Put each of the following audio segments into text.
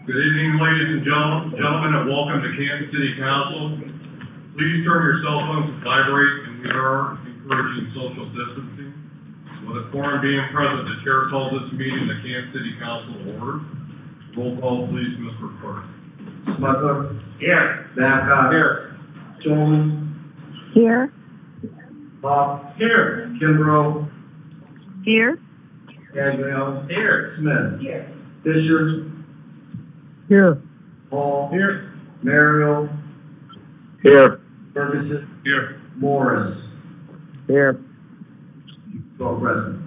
Good evening, ladies and gentlemen, and welcome to Canton City Council. Please turn your cell phones to vibrate, and we are encouraging social distancing. With a quorum being present, the chair calls this meeting the Canton City Council to order. Roll call, please, Mr. Clerk. Smucker. Here. Babcock. Here. Jones. Here. Bob. Here. Kimbrough. Here. Gabrielle. Here. Smith. Here. Fisher. Here. Hall. Here. Merrill. Here. Ferguson. Here. Morris. Here. 12 present.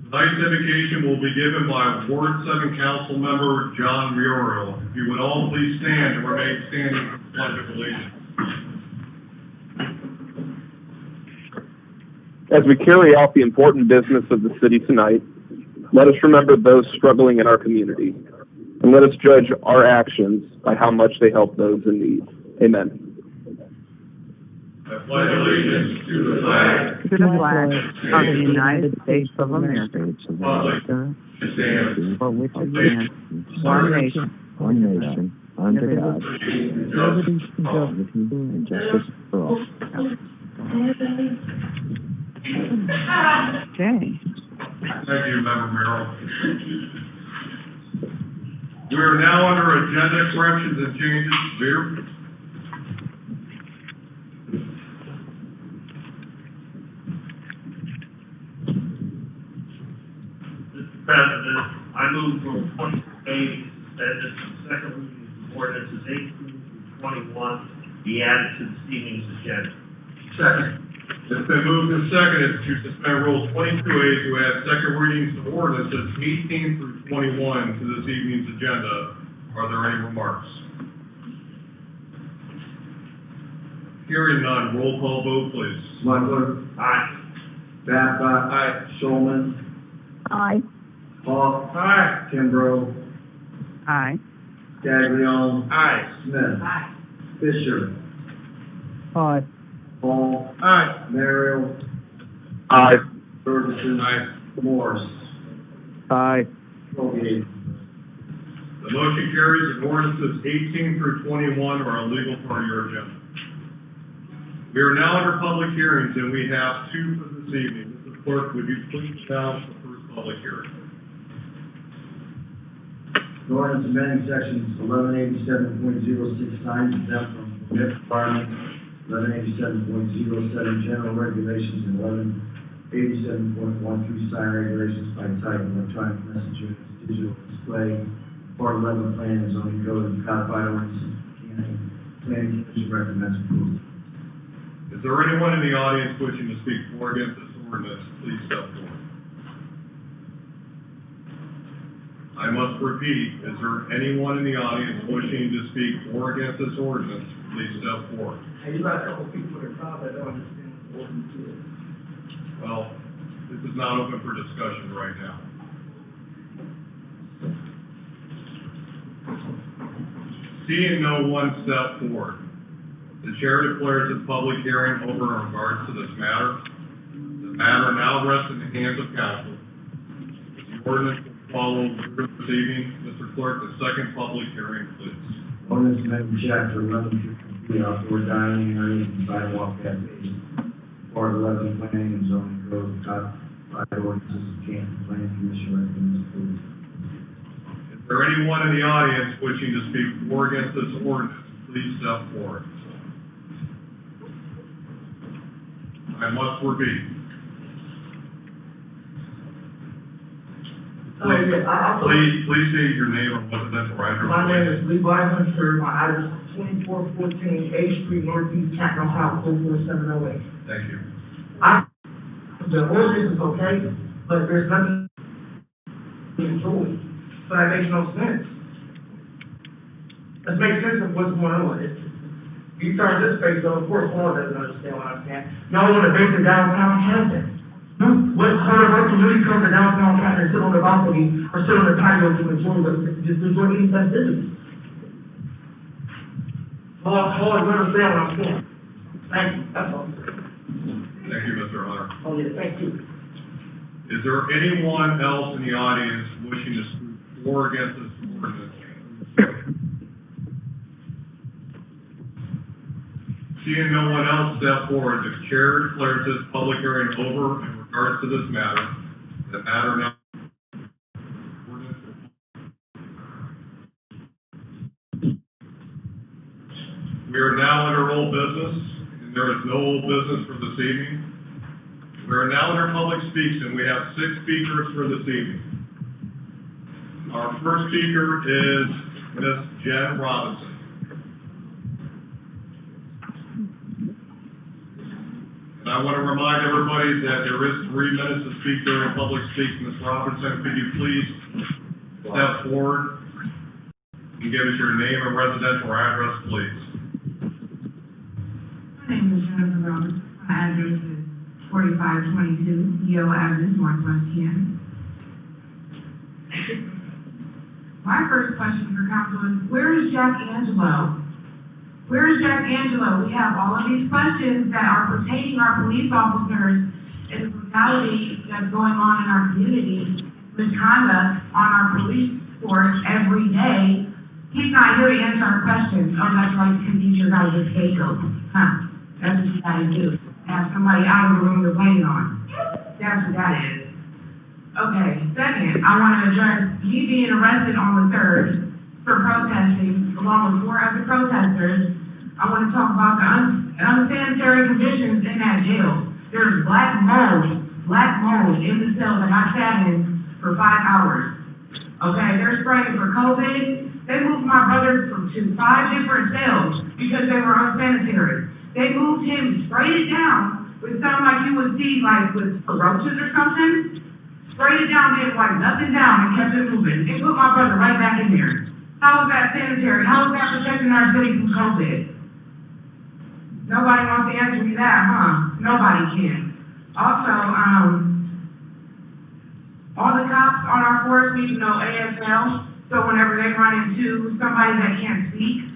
Tonight's invocation will be given by Ward 7 Council Member John Muriel. If you would all please stand and remain standing for the Pledge of Allegiance. As we carry out the important business of the city tonight, let us remember those struggling in our community, and let us judge our actions by how much they help those in need. Amen. I pledge allegiance to the flag To the flag of the United States of America, stands for which it stands, one nation, under God, liberty and justice for all. Okay. Thank you, Member Merrill. We are now under agenda corrections and changes. Mayor? Mr. President, I move for 20 days suspended from second reading of ordinances 18 through 21 be added to this evening's agenda. Second. It's been moved and seconded to suspend Rule 22A to add second readings to ordinances 18 through 21 to this evening's agenda. Are there any remarks? Hearing none, roll call vote, please. Smucker. Aye. Babcock. Aye. Showman. Aye. Hall. Aye. Kimbrough. Aye. Gabrielle. Aye. Smith. Aye. Fisher. Aye. Hall. Aye. Merrill. Aye. Ferguson. Aye. Morris. Aye. 12 yeas. The motion carries and ordinances 18 through 21 are a legal part of your agenda. We are now under public hearings, and we have two for this evening. Mrs. Clerk, would you please announce the first public hearing? An ordinance amending sections 1187.069 exempt from permit requirements, 1187.07 general regulations, and 1187.13 sign regulations by type electronic message units, digital display, part 11 plan and zoning code and codified ordinances. Planning Commission recommends approval. Is there anyone in the audience wishing to speak for or against this ordinance? Please step forward. I must repeat, is there anyone in the audience wishing to speak for or against this ordinance? Please step forward. Hey, you got a couple people in the crowd that don't understand what ordinance is. Well, this is not open for discussion right now. Seeing no one step forward, the chair declares a public hearing over in regards to this matter. The matter now rests in the hands of council. The ordinance will follow through this evening. Mr. Clerk, the second public hearing, please. Ordinance amending chapter 1153 outdoor dining areas and sidewalk cafes, part 11 planning and zoning code and codified ordinances of Canton Planning Commission recommends approval. Is there anyone in the audience wishing to speak for or against this ordinance? Please step forward. I must repeat. Please state your name and residential address. My name is Levi Hunter, my address is 2414 A Street, Northeast, Canton, Ohio, 44708. Thank you. The ordinance is okay, but there's nothing to enjoy, so that makes no sense. It makes sense of what's going on. You turn this face, though, of course, Paul doesn't understand what I'm saying. Y'all want to base it downtown Canton. What part of our community comes to downtown Canton and sit on the balcony or sit on the patio to enjoy any festivities? Paul, you understand what I'm saying? Thank you, that's all. Thank you, Mr. Hunter. Oh, yeah, thank you. Is there anyone else in the audience wishing to speak for or against this ordinance? Seeing no one else step forward, the chair declares this public hearing over in regards to this matter. The matter now. We are now under old business, and there is no old business for this evening. We are now under public speaks, and we have 6 speakers for this evening. Our first speaker is Ms. Jen Robinson. And I want to remind everybody that there is 3 minutes to speak during public speaks. Ms. Robinson, could you please step forward and give us your name and residential address, please? My name is Jennifer Roberts. My address is 4522 Yale Avenue, Northwest Canton. My first question for council is, where is Jack Angelo? Where is Jack Angelo? We have all of these questions that are pertaining our police officers and the brutality that's going on in our community, misconduct on our police force every day. He's not here to answer our questions. Oh, that's right, because he's your guys' scapegoat. Huh, that's what you gotta do. Have somebody out of the room to blame it on. That's what that is. Okay, second, I want to address me being arrested on the 3rd for protesting, along with 4 other protesters. I want to talk about the unsanitary conditions in that jail. There's black mold in the cell that I sat in for 5 hours. Okay, they're spraying for COVID. They moved my brother to 5 different cells because they were unsanitary. They moved him, sprayed it down with something like you would see like with roaches or something. Sprayed it down, didn't wipe nothing down, and kept it moving. They put my brother right back in there. How is that sanitary? How is that protecting our city from COVID? Nobody wants to answer me that, huh? Nobody can. Also, all the cops on our force need to know ASL, so whenever they run into somebody that can't speak,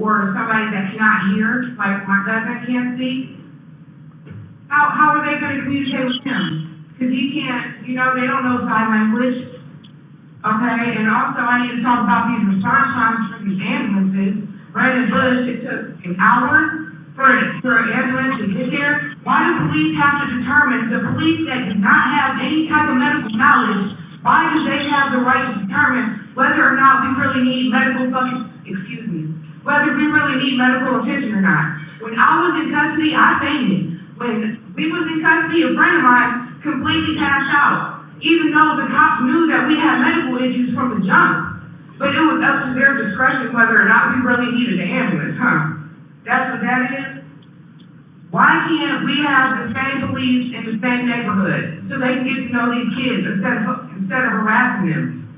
or somebody that cannot hear, like my cousin can't speak, how are they gonna communicate with him? Because he can't, they don't know sign language. Okay, and also I need to talk about these response times for these ambulances. Brandon Bush, it took an hour for an ambulance to get there. Why do police have to determine, the police that do not have any type of medical knowledge, why do they have the right to determine whether or not we really need whether we really need medical attention or not? When I was in custody, I fainted. When we was in custody, a friend of mine completely passed out, even though the cops knew that we had medical issues from the jump. But it was up to their discretion whether or not we really needed an ambulance, huh? That's what that is? Why can't we have the same police in the same neighborhood so they can get to know these kids instead of harassing them?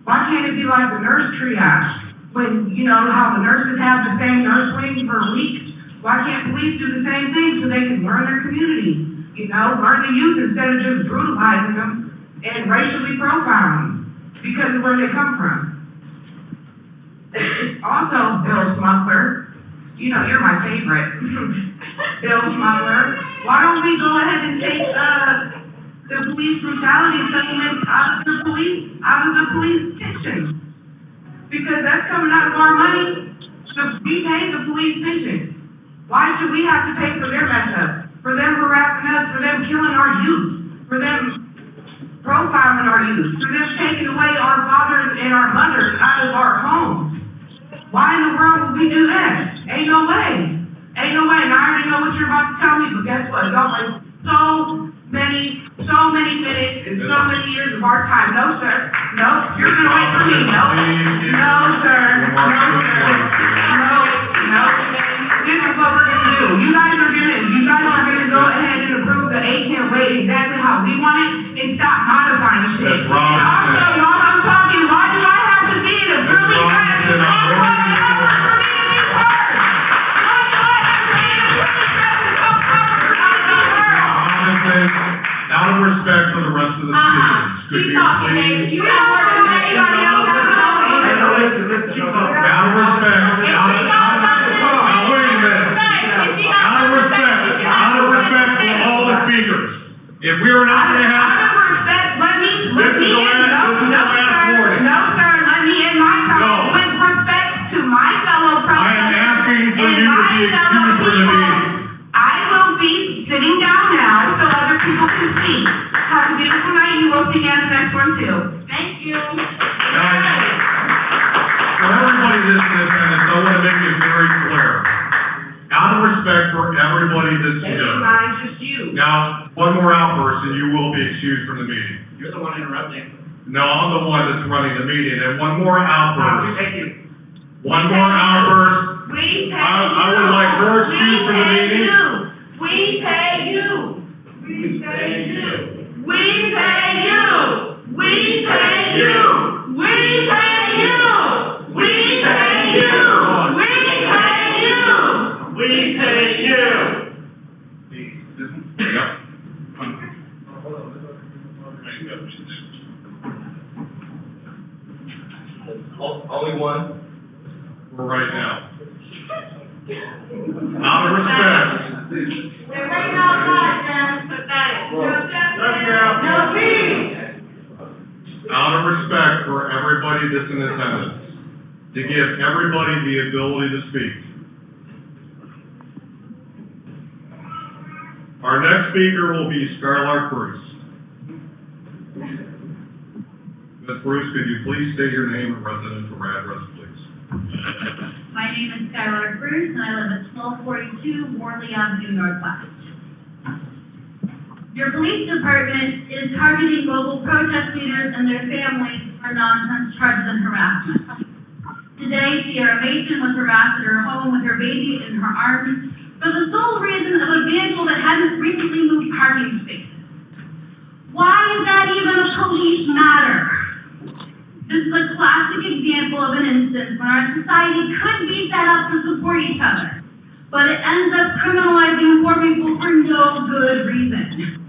Why can't it be like the nurse triage? When, how the nurses have the same nurse wing for a week, why can't police do the same thing so they can learn their community? Learn the youth instead of just brutalizing them and racially profiling because of where they come from. Also, Bill Smuggler, you're my favorite. Bill Smuggler, why don't we go ahead and take the police brutality settlement out of the police pension? Because that's coming out of our money. So we pay the police pension. Why should we have to pay for their mess up? For them harassing us, for them killing our youth, for them profiling our youth, for them taking away our fathers and our mothers out of our homes. Why in the world would we do that? Ain't no way. Ain't no way. And I already know what you're about to tell me, but guess what? Y'all waste so many minutes and so many years of our time. No, sir. No, you're gonna wait for me. No. No, sir. No. This is what we're gonna do. You guys are gonna go ahead and approve the 8-10 way exactly how we want it and stop modifying shit. That's wrong. And also, while I'm talking, why do I have to see it really bad? Out of respect for the rest of the speakers, could you please? You have more than anybody else. Out of respect, now wait a minute. Out of respect for all the speakers. If we are not gonna have. Out of respect, let me This is the last warning. No, that's in attendance, I want to make it very clear. Out of respect for everybody that's That's here. not just you. Now, one more outburst and you will be excused from the meeting. You're the one interrupting. No, I'm the one that's running the meeting, and one more outburst. Thank you. One more outburst. We pay you. I would like her excused from the meeting. We pay you. We pay you. We pay you. We pay you. We pay you. We pay you. We pay you. We pay you. Yep. Only one? For right now. Out of respect. They're right outside, Jen. Pathetic. No peace. Out of respect for everybody that's in attendance, to give everybody the ability to speak. Our next speaker will be Skylar Bruce. Ms. Bruce, could you please state your name and residential address, please? My name is Skylar Bruce, and I live at 1242 Worley Avenue Northwest. Your police department is targeting global protest leaders and their families for nonsense charges and harassment. Today, Sierra Mason was harassed at her home with her baby in her arms for the sole reason of a vehicle that hadn't recently moved parking spaces. Why is that even a police matter? This is a classic example of an instance where our society could be set up to support each other, but it ends up criminalizing poor people for no good reason.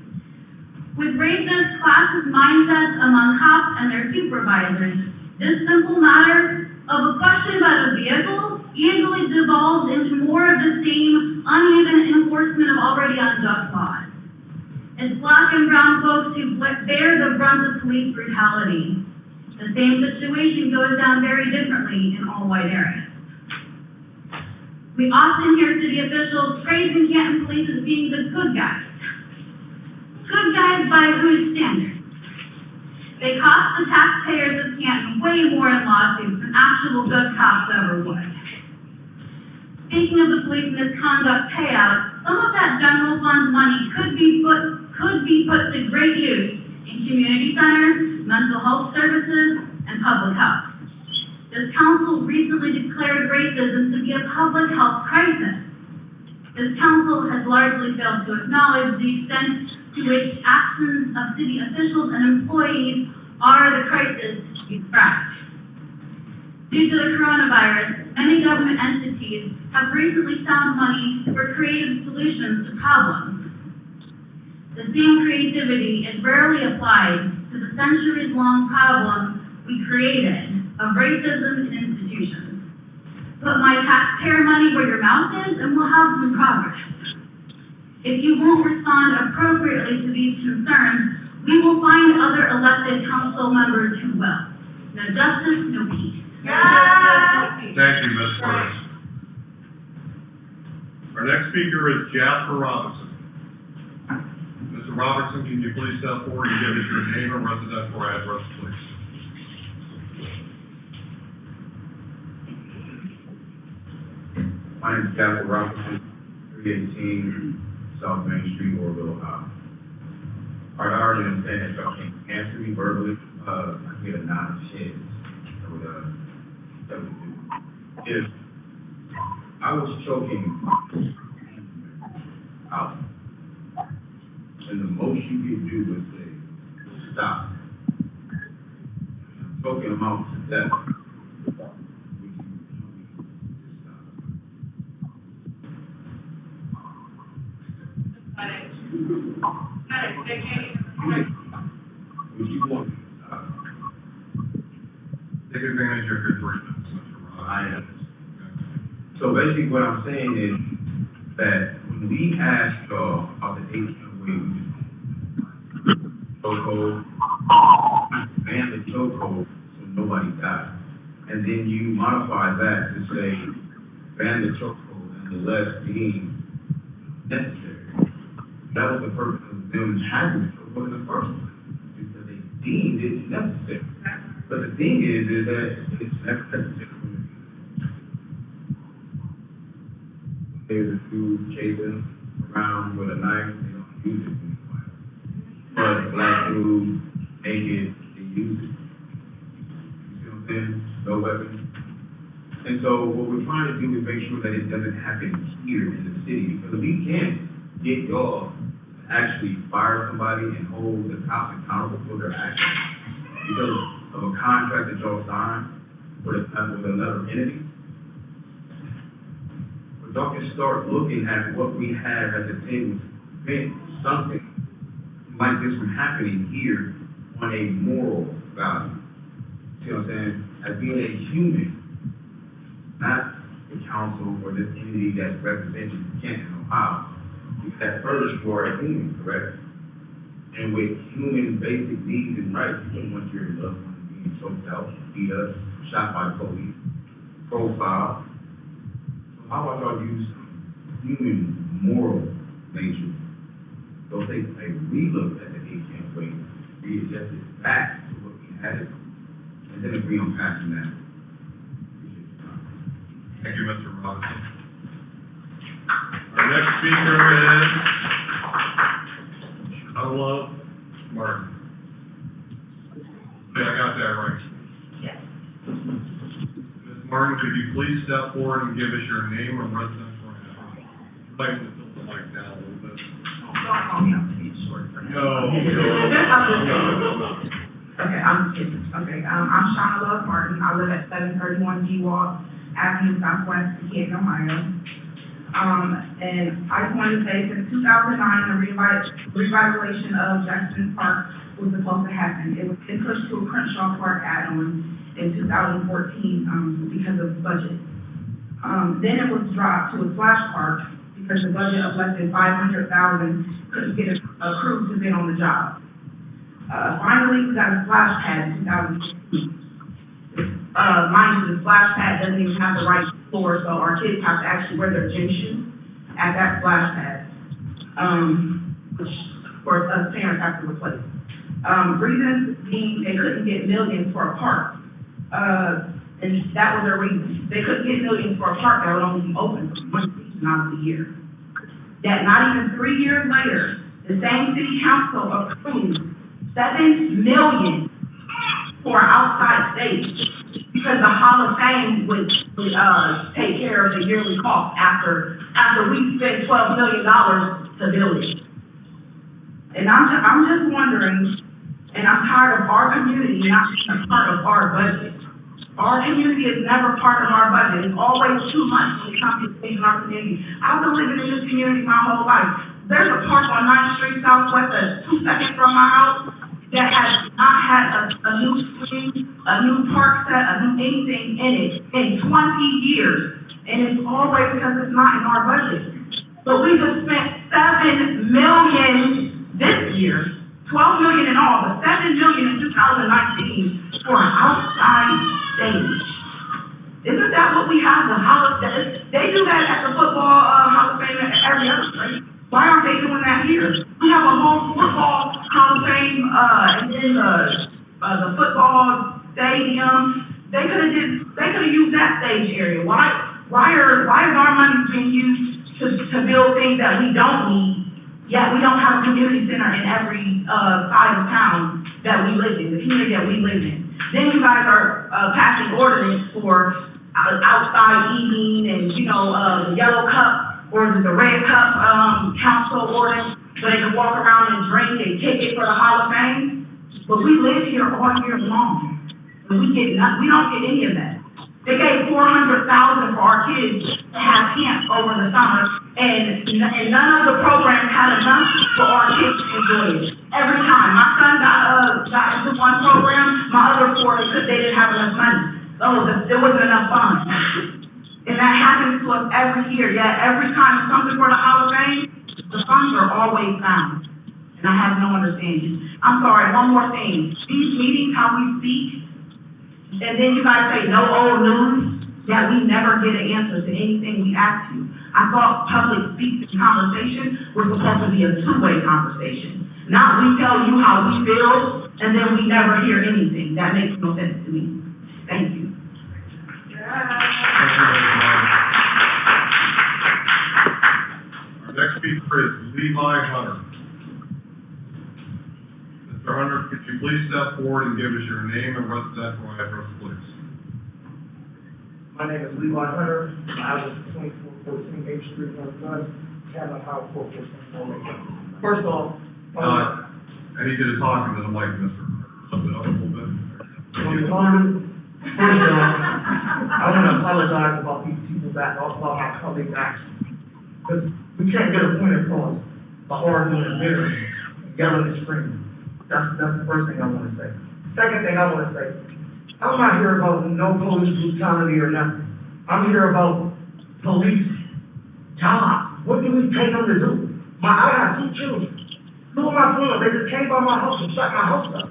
With racist, classist mindsets among cops and their supervisors, this simple matter of a question about a vehicle easily devolves into more of the same uneven enforcement of already unjust laws. It's black and brown folks who bear the brunt of police brutality. The same situation goes down very differently in all white areas. We often hear city officials praising Canton police as being the good guys. Good guys by whose standards? They cost the taxpayers of Canton way more in lawsuits than actual good cops ever would. Speaking of the police misconduct payout, some of that general fund money could be put to great use in community centers, mental health services, and public health. This council recently declared racism to be a public health crisis. This council has largely failed to acknowledge the extent to which actions of city officials and employees are the crisis we track. Due to the coronavirus, many government entities have recently found money for creative solutions to problems. The same creativity is rarely applied to the centuries-long problem we created of racism in institutions. Put my taxpayer money where your mouth is, and we'll have some progress. If you won't respond appropriately to these concerns, we will find other elected council members who will. No justice, no peace. Thank you, Ms. Bruce. Our next speaker is Jasper Robinson. Mr. Robertson, can you please step forward and give us your name and residential address, please? My name is Jasper Robinson, 318 South Main Street, Orville, Ohio. I already understand that y'all can't answer me verbally. I get a nod of shit. That would do. If I was choking out, and the most you could do was say, stop. I'm choking them out to death. Would you want to stop? Take advantage of your 3 minutes, Mr. Robertson. I am. So basically what I'm saying is that when we asked y'all about the 1808, chokehold, ban the chokehold so nobody died. And then you modify that to say ban the chokehold unless deemed necessary. That was the purpose of them having the chokehold in the first place, because they deemed it necessary. But the thing is that it's necessary. kids at school chasing around with a knife, they don't use it anymore. But black dudes, naked, they use it. You see what I'm saying? No weapons. And so what we're trying to do is make sure that it doesn't happen here in the city, because we can't get y'all to actually fire somebody and hold the cops accountable for their actions because of a contract that y'all signed with another entity. But y'all can start looking at what we have at the table to prevent something like this from happening here on a moral value. See what I'm saying? As being a human, not the council or this entity that's representing Canton, Ohio. Because at first, you are a human, correct? And with human basic needs and rights, you don't want your loved ones being choked out, beat up, shot by police, profiled. So how about y'all use human moral nature? So take a relook at the 8 way, readjust it back to what we had, and then agree on passing that. Thank you, Mr. Robinson. Our next speaker is Shanala Martin. Okay, I got that right. Yes. Ms. Martin, could you please step forward and give us your name and residence right now? You'd like to tilt the mic down a little bit. Don't call me, I'm too short for that. No. Okay, I'm kidding. Okay, I'm Shanala Martin. I live at 731 G Walk Avenue, Southwest, Canton, Ohio. And I just wanted to say, since 2009, the revitalization of Jackson Park was supposed to happen. It was pushed to a Crenshaw Park add-on in 2014 because of budget. Then it was dropped to a splash park because the budget of less than $500,000 couldn't get a crew to bid on the job. Finally, we got a splash pad in 2015. Mind you, the splash pad doesn't even have the right floor, so our kids have to actually wear their gym shoes at that splash pad, which, of course, us parents have to replace. Reasons being they couldn't get millions for a park, and that was their reason. They couldn't get millions for a park that would only be open for one season out of the year. Yet not even 3 years later, the same city council approved $7 million for an outside stage, because the Hall of Fame would take care of the yearly cost after we spent $12 million to build it. And I'm just wondering, and I'm tired of our community not being a part of our budget. Our community is never part of our budget. It's always too much when it comes to things in our community. I've been living in this community my whole life. There's a park on 9th Street Southwest that's 2 seconds from my house that has not had a new swing, a new park set, a new anything in it in 20 years. And it's always because it's not in our budget. But we just spent $7 million this year, $12 million in all, but $7 million in 2019 for an outside stage. Isn't that what we have, the Hall of Fame? They do that at the football Hall of Fame at every other place. Why aren't they doing that here? We have a whole football Hall of Fame, and then the football stadium. They could have used that stage area. Why is our money being used to build things that we don't need? Yet we don't have a community center in every side of town that we live in, the community that we live in. Then you guys are passing ordinance for outside eating and, the yellow cup or the red cup council ordinance, so they can walk around and drink and kick it for the Hall of Fame. But we live here all year long, and we don't get any of that. They gave $400,000 for our kids to have camp over the summer, and none of the programs had enough for our kids to enjoy it. Every time my son got into one program, my other four, because they didn't have enough money. There wasn't enough funds. And that happens to us every year. Yet every time it's something for the Hall of Fame, the funds are always found. And I have no understanding. I'm sorry, one more thing. These meetings, how we speak, and then you guys say no old news, that we never get an answer to anything we ask you. I thought public speech and conversation was supposed to be a two-way conversation. Not we tell you how we feel, and then we never hear anything. That makes no sense to me. Thank you. Thank you, Ms. Martin. Levi Hunter. Mr. Hunter, could you please step forward and give us your name and residential address, please? My name is Levi Hunter. I live at 2414 H Street, Northwest, Canton, Ohio, 44748. First off, I need you to talk into the mic, Mr. Lift it up a little bit. First off, I want to apologize about these people that about my colleagues' actions. Because we can't get a point across by arguing and bickering, yelling and screaming. That's the first thing I want to say. Second thing I want to say, I'm not here about no police brutality or nothing. I'm here about police job. What do we pay them to do? I got 2 children. 2 of my sons, they just came by my house and shut my house up.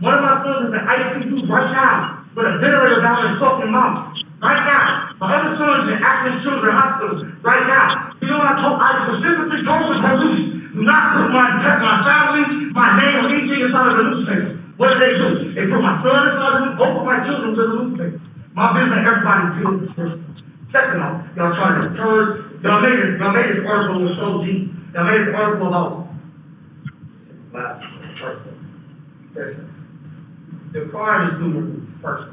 One of my sons is in ICU right now with a ventilator down his fucking mouth. Right now. My other son is in Acton Children's Hospital right now. You know what I specifically told the police? Do not put my family, my name, or anything inside of the newspaper. What did they do? They put my son inside of the both of my children to the newspaper. My business, everybody's business. Second off, y'all trying to turn, y'all made this article was so deep. Y'all made this article about last person. Listen. The crime is through the roof, first.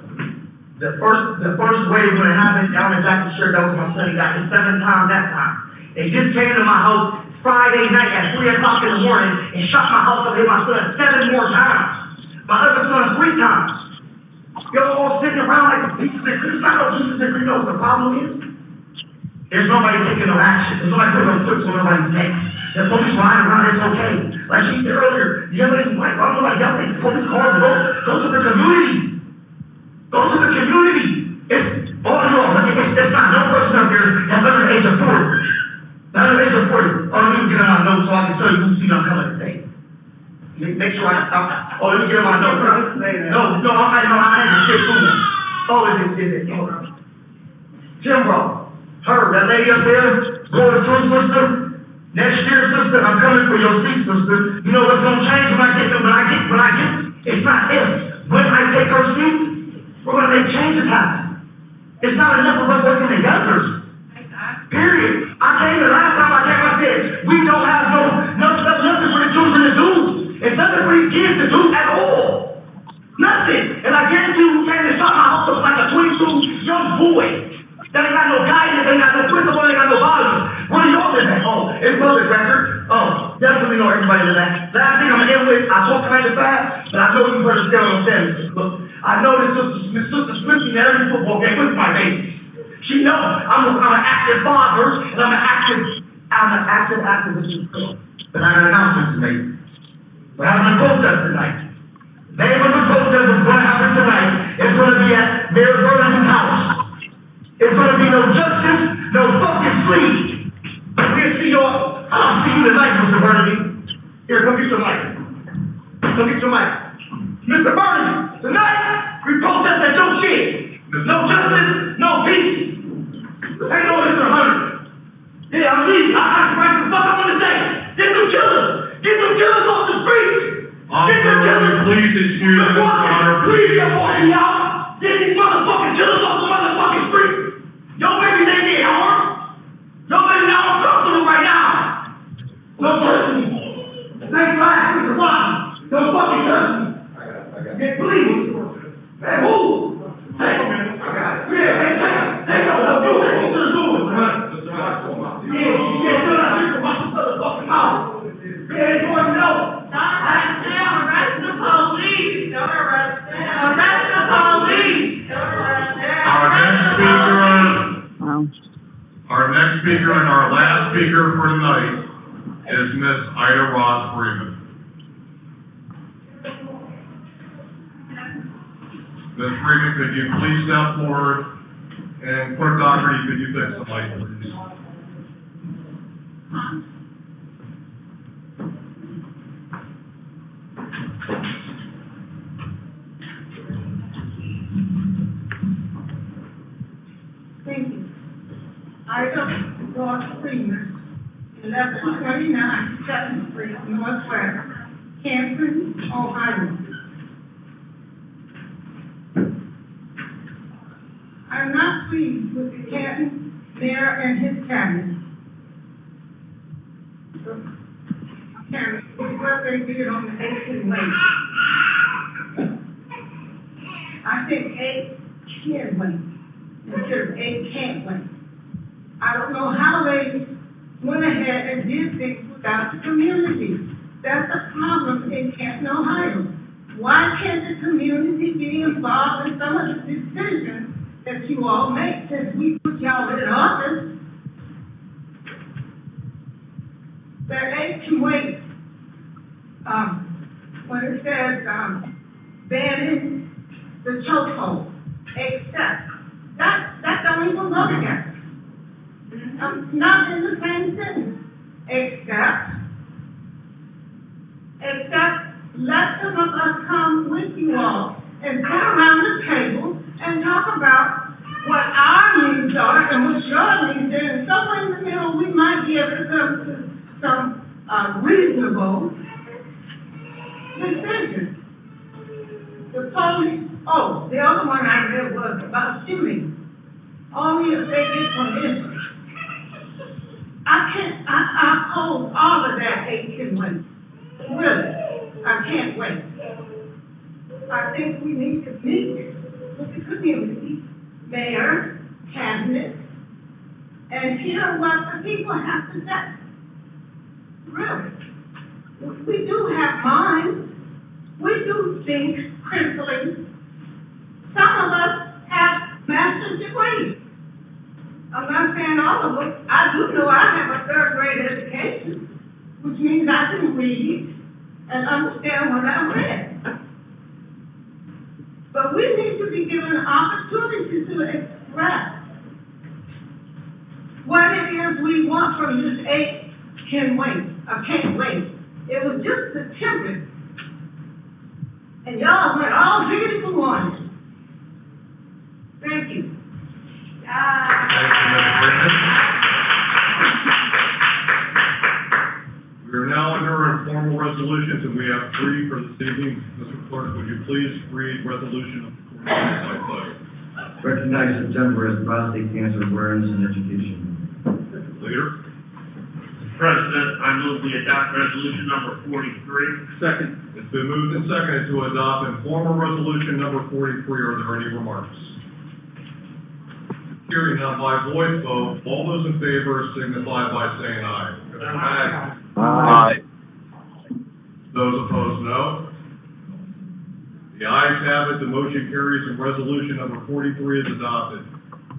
The first wave when it happened, y'all exactly sure that was my son. He got hit 7 times that time. They just came to my house Friday night at 3 o'clock in the morning and shot my house up, hit my son 7 more times. My other son 3 times. Y'all all sitting around like the pieces of cream. I know pieces of cream. You know what the problem is? There's nobody taking no action. There's nobody putting no foot on nobody's neck. The police riding around, it's okay. Like she said earlier, yelling, like, I don't know, like yelling, police cars, go to the community. Go to the community. It's all in all, it's not no person up there that's under the age of 40. Not under the age of 40. Oh, let me get on my notes so I can tell you who see I'm coming today. Make sure I stop. Oh, let me get on my notes. No, I had to shit through them. Oh, is it? Timbro, her, that lady up there, going to sister. Next year, sister, I'm coming for your seat, sister. You know what's gonna change when I get, it's not if. When I take her seat, we're gonna make changes happen. It's not enough of us working together. Period. I came the last time I came, I said, we don't have nothing for the children to do. It's nothing for these kids to do at all. Nothing. And I guarantee you, who came to shot my house up like a 22 young boy. That ain't got no guidance, ain't got no principle, ain't got no values. What are y'all living at? Oh, it's public record. Oh, definitely know everybody in that. Last thing I'm gonna end with, I talk kind of fast, but I know you understand what I'm saying. Look, I know this Sister Smithy at every football game with my baby. She knows I'm an active father, and I'm an active activist. But I got an announcement to make. We're having a protest tonight. The name of the protest is going to happen tonight. It's going to be at Mayor Burlington's house. It's going to be no justice, no fucking sleep. We'll see y'all. I'll see you tonight, Mr. Burnaby. Here, come get your mic. Mr. Burnaby, tonight, we protest at your shit. No justice, no peace. Ain't no Mr. Hunter. Yeah, I'm leaving. I what the fuck I want to say. Get them killers off the street. Get them killers. Please excuse Mr. Hunter. Please get walking out. Get these motherfucking killers off the motherfucking street. Yo, baby, they get harm. Yo, baby, now I'm comfortable right now. No touch me. Thanks for asking me why. Don't fucking touch me. Yeah, please. Man, move. Hey, hey, don't do that. You should do it. Yeah, still not here to watch this motherfucking mouth. Yeah, they going to know. Don't arrest them, arrest the police. Don't arrest them. Arrest the police. Don't arrest them. Our next speaker and our last speaker for tonight is Miss Ida Ross Freeman. Ms. Freeman, could you please step forward? And Clerk Doherty, could you fix the mic, please? Thank you. Ida Ross Freeman, 1129 7th Street, Northwest, Canton, Ohio. I'm not pleased with the Canton mayor and his cabinet. they did on the 18 wait. I think 8 can wait, instead of 8 can't wait. I don't know how they went ahead and did things without the community. That's a problem in Canton, Ohio. Why can't the community be involved in some of the decisions that you all make since we put y'all in office? That 8 can wait. When it says, banning the chokehold, except, that don't even go together. Not in the same sentence, except let some of us come with you all and sit around the table and talk about what our needs are and what your needs are, and somewhere in the middle, we might be able to come to some, reasonable decision. The police, the other one I read was about shooting, only if they get permission. I hold all of that 8 can wait. Really, I can't wait. I think we need to meet with the community, mayor, cabinet, and hear what the people have to say. Really. We do have minds. We do think critically. Some of us have master's degrees. I'm not saying all of us. I do know I have a 3rd grade education, which means I can read and understand what I read. But we need to be given an opportunity to express what it is we want from this 8 can wait, or can't wait. It was just the template. And y'all went all diggity for one. Thank you. Thank you, Ms. Freeman. We are now under informal resolutions, and we have 3 for this evening. Mr. Clerk, would you please read resolution number 46 by title? Recognize September as Prostate Cancer Awareness and Education Month. Leader? President, I move we adopt resolution number 43. Second. It's been moved and seconded to adopt informal resolution number 43. Are there any remarks? Hearing none by voice vote, all those in favor signify by saying aye. Aye. Aye. Those opposed, no. The ayes have it, the motion carries, and resolution number 43 is adopted.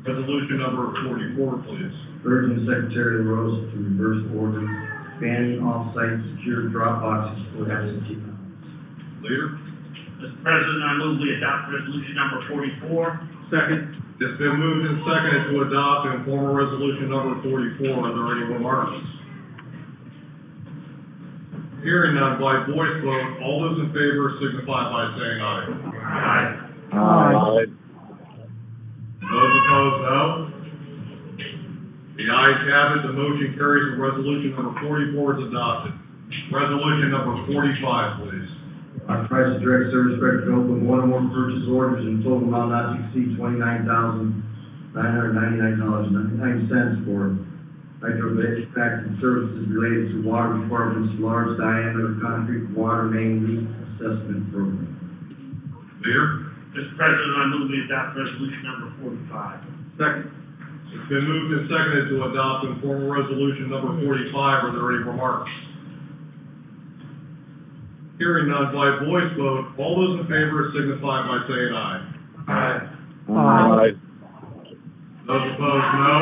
Resolution number 44, please. Urging Secretary LaRose to reverse order banning off-site secure drop boxes for absentee ballots. Leader? Mr. President, I move we adopt resolution number 44. Second. It's been moved and seconded to adopt informal resolution number 44. Are there any remarks? Hearing none by voice vote, all those in favor signify by saying aye. Aye. Aye. Those opposed, no. The ayes have it, the motion carries, and resolution number 44 is adopted. Resolution number 45, please. Authorize the direct service director to open one or more purchase orders in total amount not to exceed $29,999.99 for hydrovac services related to water department's large diameter concrete water main leak assessment program. Leader? Mr. President, I move we adopt resolution number 45. Second. It's been moved and seconded to adopt informal resolution number 45. Are there any remarks? Hearing none by voice vote, all those in favor signify by saying aye. Aye. Aye. Those opposed, no.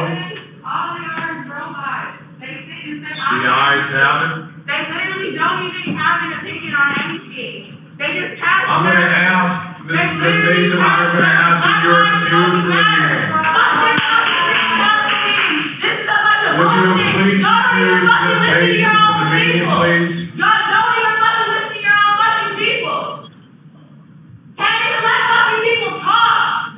All the others drove by. They sit and say, The ayes have it. they literally don't even have an opinion on anything. They just have. I'm gonna ask, Ms. Mason, I'm gonna ask that you're excused from the meeting. Would you please excuse Ms. Mason from the meeting, please? Y'all don't even fucking listen to your own fucking people. Can't even let fucking people talk.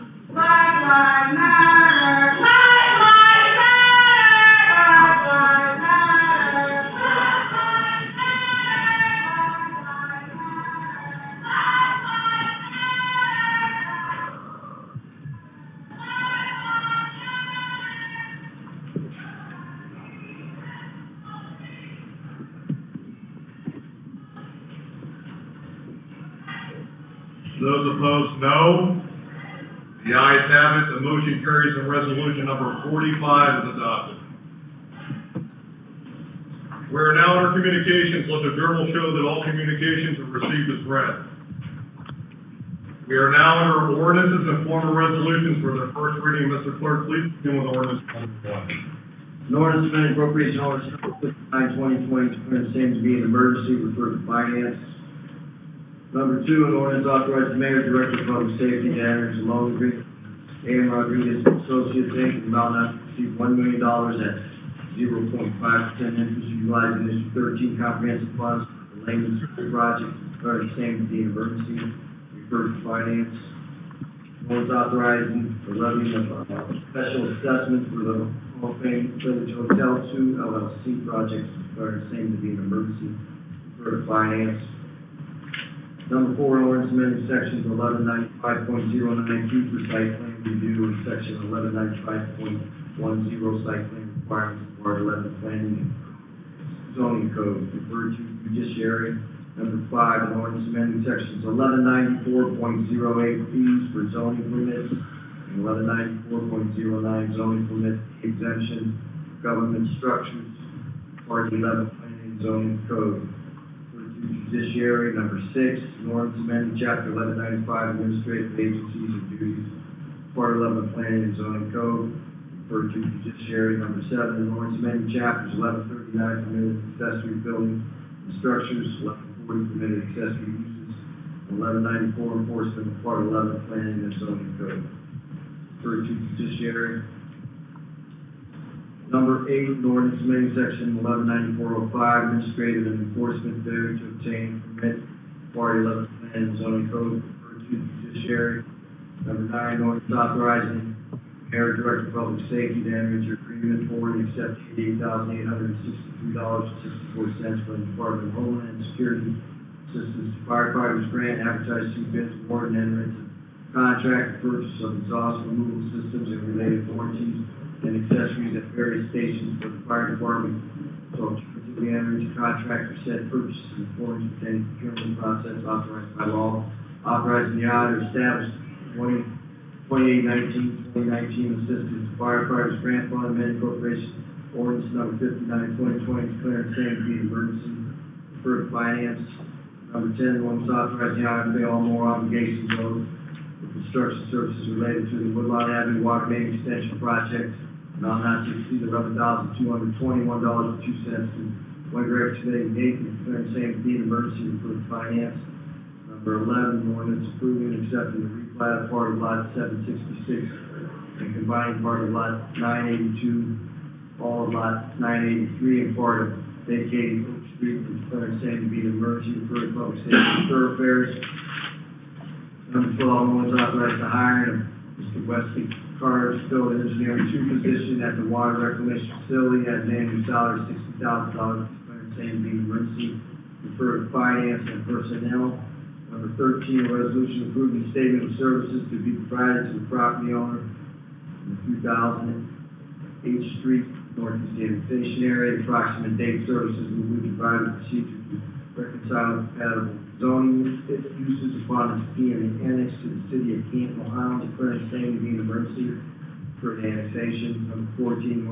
Those opposed, no. The ayes have it, the motion carries and resolution number 45 is adopted. We are now under communications. Let the journal show that all communications are received as read. We are now under ordinances and formal resolutions for their first reading. Mr. Clerk, please begin with ordinance number 1. An ordinance amending appropriation ordinance number 59, 2020, declaring the same to be an emergency, referred to finance. Number 2, an ordinance authorizing the mayor, director of public safety, to enter into loan agreement with A.M. Rodriguez Associates, Inc., in the amount not to exceed $1 million at 0.5% interest, utilizing this 13 comprehensive funds for Layman School project, declaring the same to be an emergency, referred to finance. Ordinance authorizing the levying of special assessment for the Hall of Fame Village Hotel 2 LLC project, declaring the same to be an emergency, referred to finance. Number 4, ordinance amending sections 1195.092 for site plan review and section 1195.10 site plan requirements of Part 11 planning and zoning code, referred to judiciary. Number 5, an ordinance amending sections 1194.08 fees for zoning permits and 1194.09 zoning permit exemption, government structures, Part 11 planning and zoning code. Judiciary. Number 6, an ordinance amending chapter 1195 administrative agencies and duties, Part 11 planning and zoning code, referred to judiciary. Number 7, an ordinance amending chapters 1139 permitted accessory buildings and structures, 1140 permitted accessory uses, and 1194 enforcement of Part 11 planning and zoning code, referred to judiciary. Number 8, an ordinance amending section 1194.05, administrative and enforcement failure to obtain permit, Part 11 plan and zoning code, referred to judiciary. Number 9, ordinance authorizing mayor, director of public safety to enter into agreement for and accept $88,863.64 from the Department of Homeland Security Assistance to Firefighters Grant, advertised to bids, award, and enter into contract for purchase of exhaust removal systems and related warranties and accessories at various stations for the fire department. So we enter into contract for said purchases in accordance with any procurement process authorized by law, authorizing the auditor to establish 2019 Assistance to Firefighters Grant Fund Amendment Corporation ordinance number 59, 2020, declaring the same to be an emergency, referred to finance. Number 10, ordinance authorizing the auditor to pay all more obligations owed for construction services related to the Woodlawn Avenue Water Main Extension Project, amount not to exceed $11,221.02 to Wonder Excavating Inc., and declaring the same to be an emergency, referred to finance. Number 11, ordinance approving and accepting the replat of part of lot 766 and combining part of lot 982, all of lot 983, and part of vacating Oak Street, and declaring the same to be an emergency, referred to public safety and thoroughfares. Number 12, ordinance authorized the hiring of Mr. Wesley Carter, skilled engineering 2 position at the water reclamation facility at an annual salary of $60,000, declaring the same to be an emergency, referred to finance and personnel. Number 13, a resolution approving statement of services to be provided to the property owner in the 2000 H Street Northeast Sanitation Area. Approximate date services will be provided procedure to reconcile compatible zoning uses upon its being annexed to the city of Canton, Ohio, declaring the same to be an emergency for annexation. Number 14,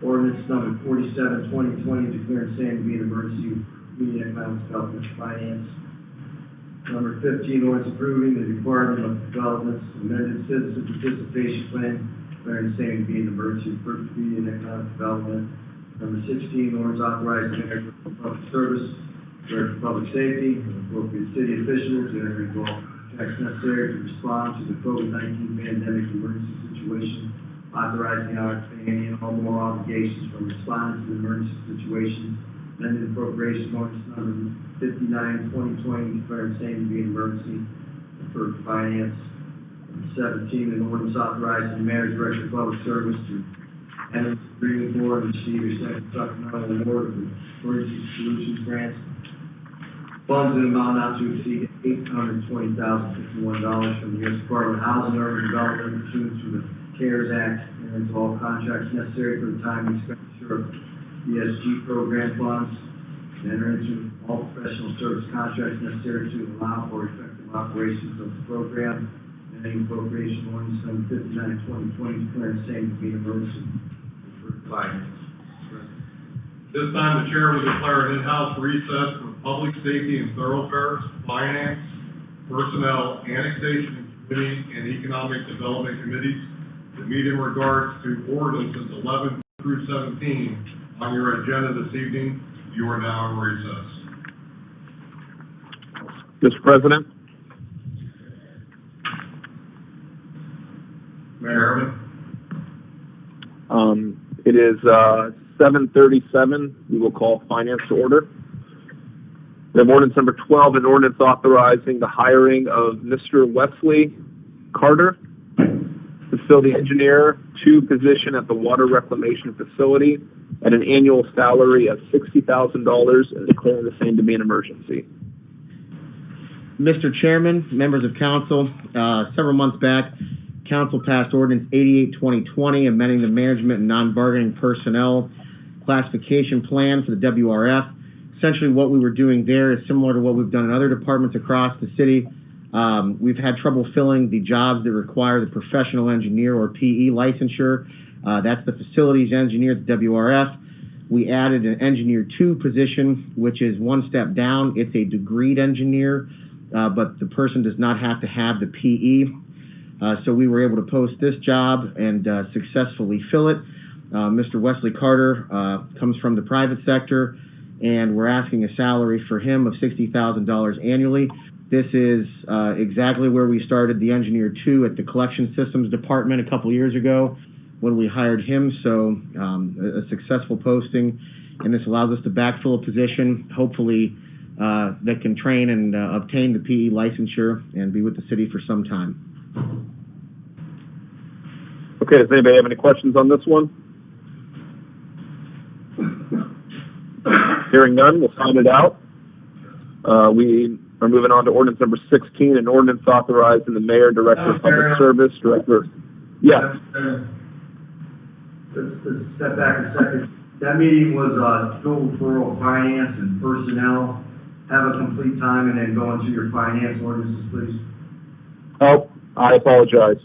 ordinance number 47, 2020, declaring the same to be an emergency for community economic development and finance. Number 15, ordinance approving the Department of Development's amended citizen participation plan, declaring the same to be an emergency for community and economic development. Number 16, ordinance authorizing the Mayor of Public Service, Director of Public Safety, and appropriate city officials to enter into all contracts necessary to respond to the COVID-19 pandemic emergency situation, authorizing our paying any and all more obligations from responding to the emergency situation, amended appropriation ordinance number 59, 2020, declaring the same to be an emergency, for finance. Number 17, an ordinance authorizing the mayor's director of public service to enter into agreement for and receive a second supplemental award of the emergency solutions grants. Funds in amount not to exceed $820,051 from the U.S. Department of Housing and Urban Development pursuant to the CARES Act, and into all contracts necessary for the time and expenditure of ESG program funds, and enter into all professional service contracts necessary to allow for effective operations of the program, and any appropriation ordinance number 59/2020 declaring same to be an emergency. Refer to finance. This time, the chair will declare an in-house recess for public safety and thoroughfares, finance, personnel, annexation and committee, and economic development committees to meet in regards to ordinances 11 through 17 on your agenda this evening. You are now in recess. Mr. President? Mayor Herman? It is 7:37. We will call finance to order. We have ordinance number 12, an ordinance authorizing the hiring of Mr. Wesley Carter, facility engineer, 2 position at the water reclamation facility at an annual salary of $60,000 and declaring the same to be an emergency. Mr. Chairman, members of council, several months back, council passed ordinance 88/2020, amending the management and non-bargaining personnel classification plan for the WRF. Essentially what we were doing there is similar to what we've done in other departments across the city. We've had trouble filling the jobs that require the professional engineer or PE licensure. That's the facilities engineer at the WRF. We added an engineer 2 position, which is one step down. It's a degreed engineer, but the person does not have to have the PE. So we were able to post this job and successfully fill it. Mr. Wesley Carter comes from the private sector, and we're asking a salary for him of $60,000 annually. This is exactly where we started the engineer 2 at the collection systems department a couple years ago when we hired him. So a successful posting, and this allows us to backfill a position, hopefully that can train and obtain the PE licensure and be with the city for some time. Okay, does anybody have any questions on this one? Hearing none, we'll sign it out. We are moving on to ordinance number 16, an ordinance authorizing the mayor, director of public service, director. Yes. Let's step back a second. That meeting was dual referral finance and personnel. Have a complete time and then go into your finance ordinances, please. Oh, I apologize.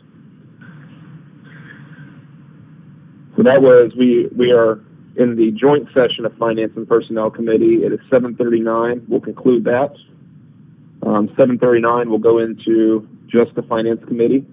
So that was, we are in the joint session of Finance and Personnel Committee. It is 7:39. We'll conclude that. 7:39, we'll go into just the Finance Committee.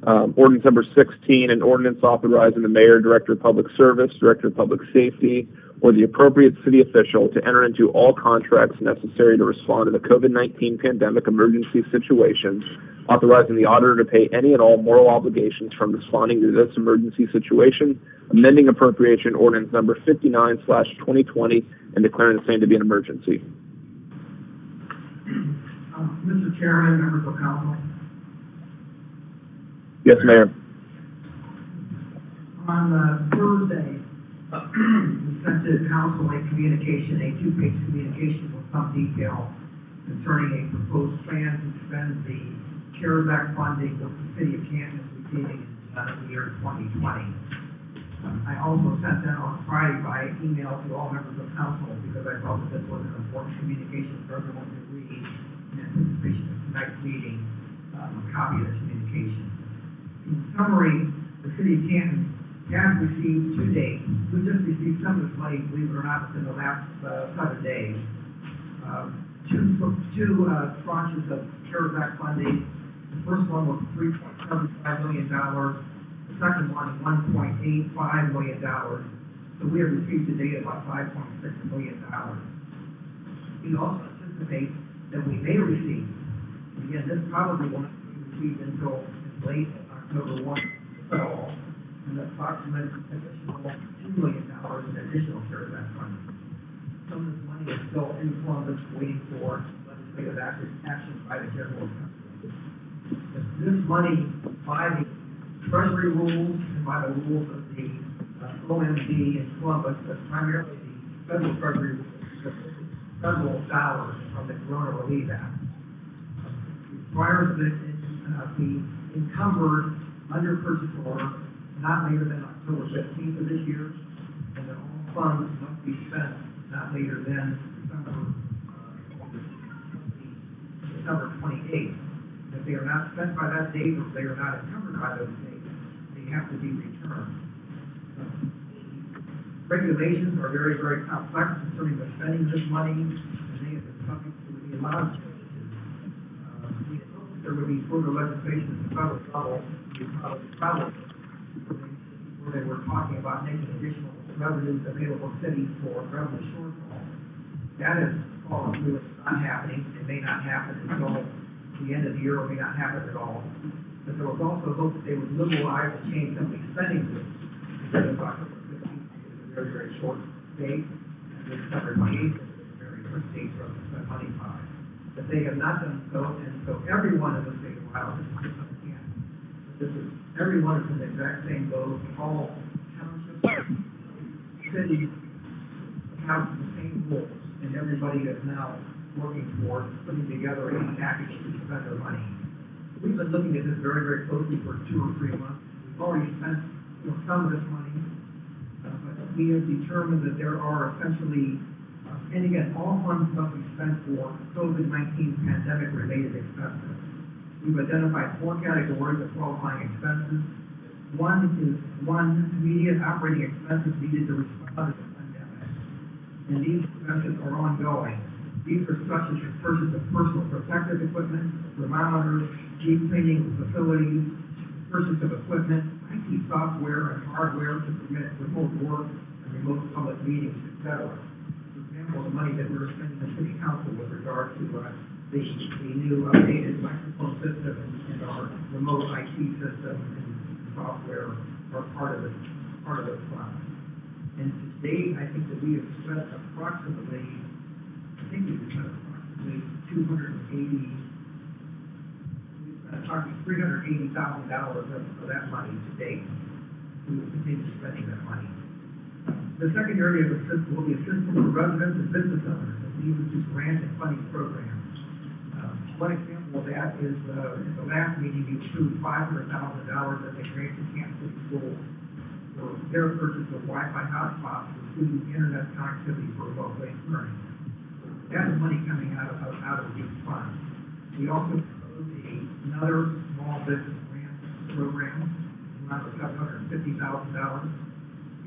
Ordinance number 16, an ordinance authorizing the mayor, director of public service, director of public safety, or the appropriate city official to enter into all contracts necessary to respond to the COVID-19 pandemic emergency situation, authorizing the auditor to pay any and all moral obligations from responding to this emergency situation, amending appropriation ordinance number 59/2020, and declaring the same to be an emergency. Mr. Chairman, members of council. Yes, Mayor. On Thursday, we sent to council a communication, a 2-page communication with some detail concerning a proposed plan to spend the CARES Act funding with the city of Canton receiving in the year 2020. I also sent that on Friday by email to all members of council because I felt that this was an important communication for everyone to read in anticipation of tonight's meeting, a copy of the communication. In summary, the city of Canton has received to date. We just received some of this money, believe it or not, within the last 7 days. Two tranches of CARES Act funding. The first one was $3.75 million. The second one, $1.85 million. So we have received to date about $5.6 million. We also anticipate that we may receive, again, this probably won't be received until late October 1, an approximate additional $2 million in additional CARES Act funding. Some of this money is still in Columbus waiting for legislative action by the General Assembly. This money, by the Treasury rules and by the rules of the OMB in Columbus, but primarily the federal Treasury rules, federal dollars from the Corona Relief Act, requires that it be encumbered under purchase order not later than October 15th of this year, and that all funds must be spent not later than December September 28th. If they are not spent by that date, or if they are not encumbered by those dates, they have to be returned. Regulations are very, very complex concerning the spending of this money, and they have been subject to a lot of changes. We had hoped that there would be further legislation at the federal level, where they were talking about making additional revenues available to cities for revenue shortfall. That has fallen through. It's not happening. It may not happen until the end of the year, or may not happen at all. But there was also hope that they would liberalize and change some of the spending rules. Because October 15th is a very, very short date, and this September 28th is a very short date for us to spend money by. But they have not done so, and so everyone in the state of Ohio, this is everyone is in the exact same boat. All townships, cities have the same rules, and everybody is now working towards putting together a package to spend their money. We've been looking at this very, very closely for 2 or 3 months. We've already spent some of this money, but we have determined that there are essentially, and again, all funds must be spent for COVID-19 pandemic-related expenses. We've identified 4 categories of qualifying expenses. One is immediate operating expenses needed to respond to the pandemic, and these expenses are ongoing. These are such as the purchase of personal protective equipment, thermometers, deep cleaning of facilities, purchase of equipment, IT software and hardware to permit remote work and remote public meetings, etc. For example, the money that we're spending in City Council with regard to the new updated microphone system and our remote IT system and software are part of those funds. And to date, I think that we have spent approximately $380,000 of that money to date. We will continue spending that money. The second area of assistance will be assistance for residents and business owners, and even through grant and funding programs. One example of that is in the last meeting, we approved $500,000 that they granted Canton City Schools for their purchase of Wi-Fi hotspots for student internet connectivity for remote-based learning. That is money coming out of these funds. We also proposed another small business grant program, amount of $750,000.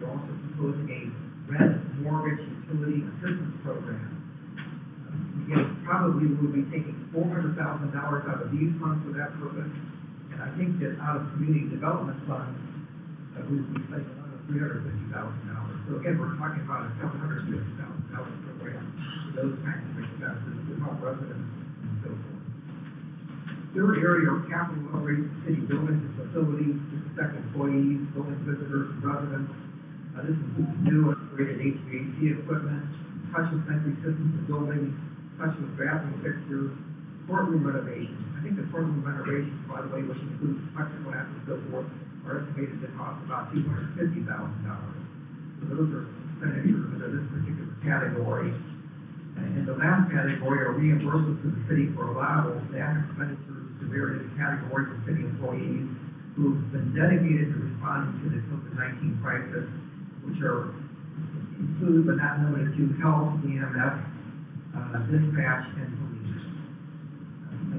We're also proposing a rent mortgage utility assistance program. Again, probably we will be taking $400,000 out of these funds for that purpose, and I think that out of community development funds, we will be taking another $350,000. So again, we're talking about a $750,000 program for those kinds of expenses to help residents and so forth. Third area are capital outreach to city buildings and facilities to protect employees, building visitors, and residents. This includes new and upgraded HVAC equipment, touchless entry systems to buildings, touchless bathroom fixtures, courtroom renovations. I think the courtroom renovations, by the way, which includes plexiglass and so forth, are estimated to cost about $250,000. So those are expenditures under this particular category. And the last category are reimbursements to the city for allowable staff expenditures to various categories of city employees who have been dedicated to responding to the COVID-19 crisis, which are include but not limited to health, EMS, dispatch, and police.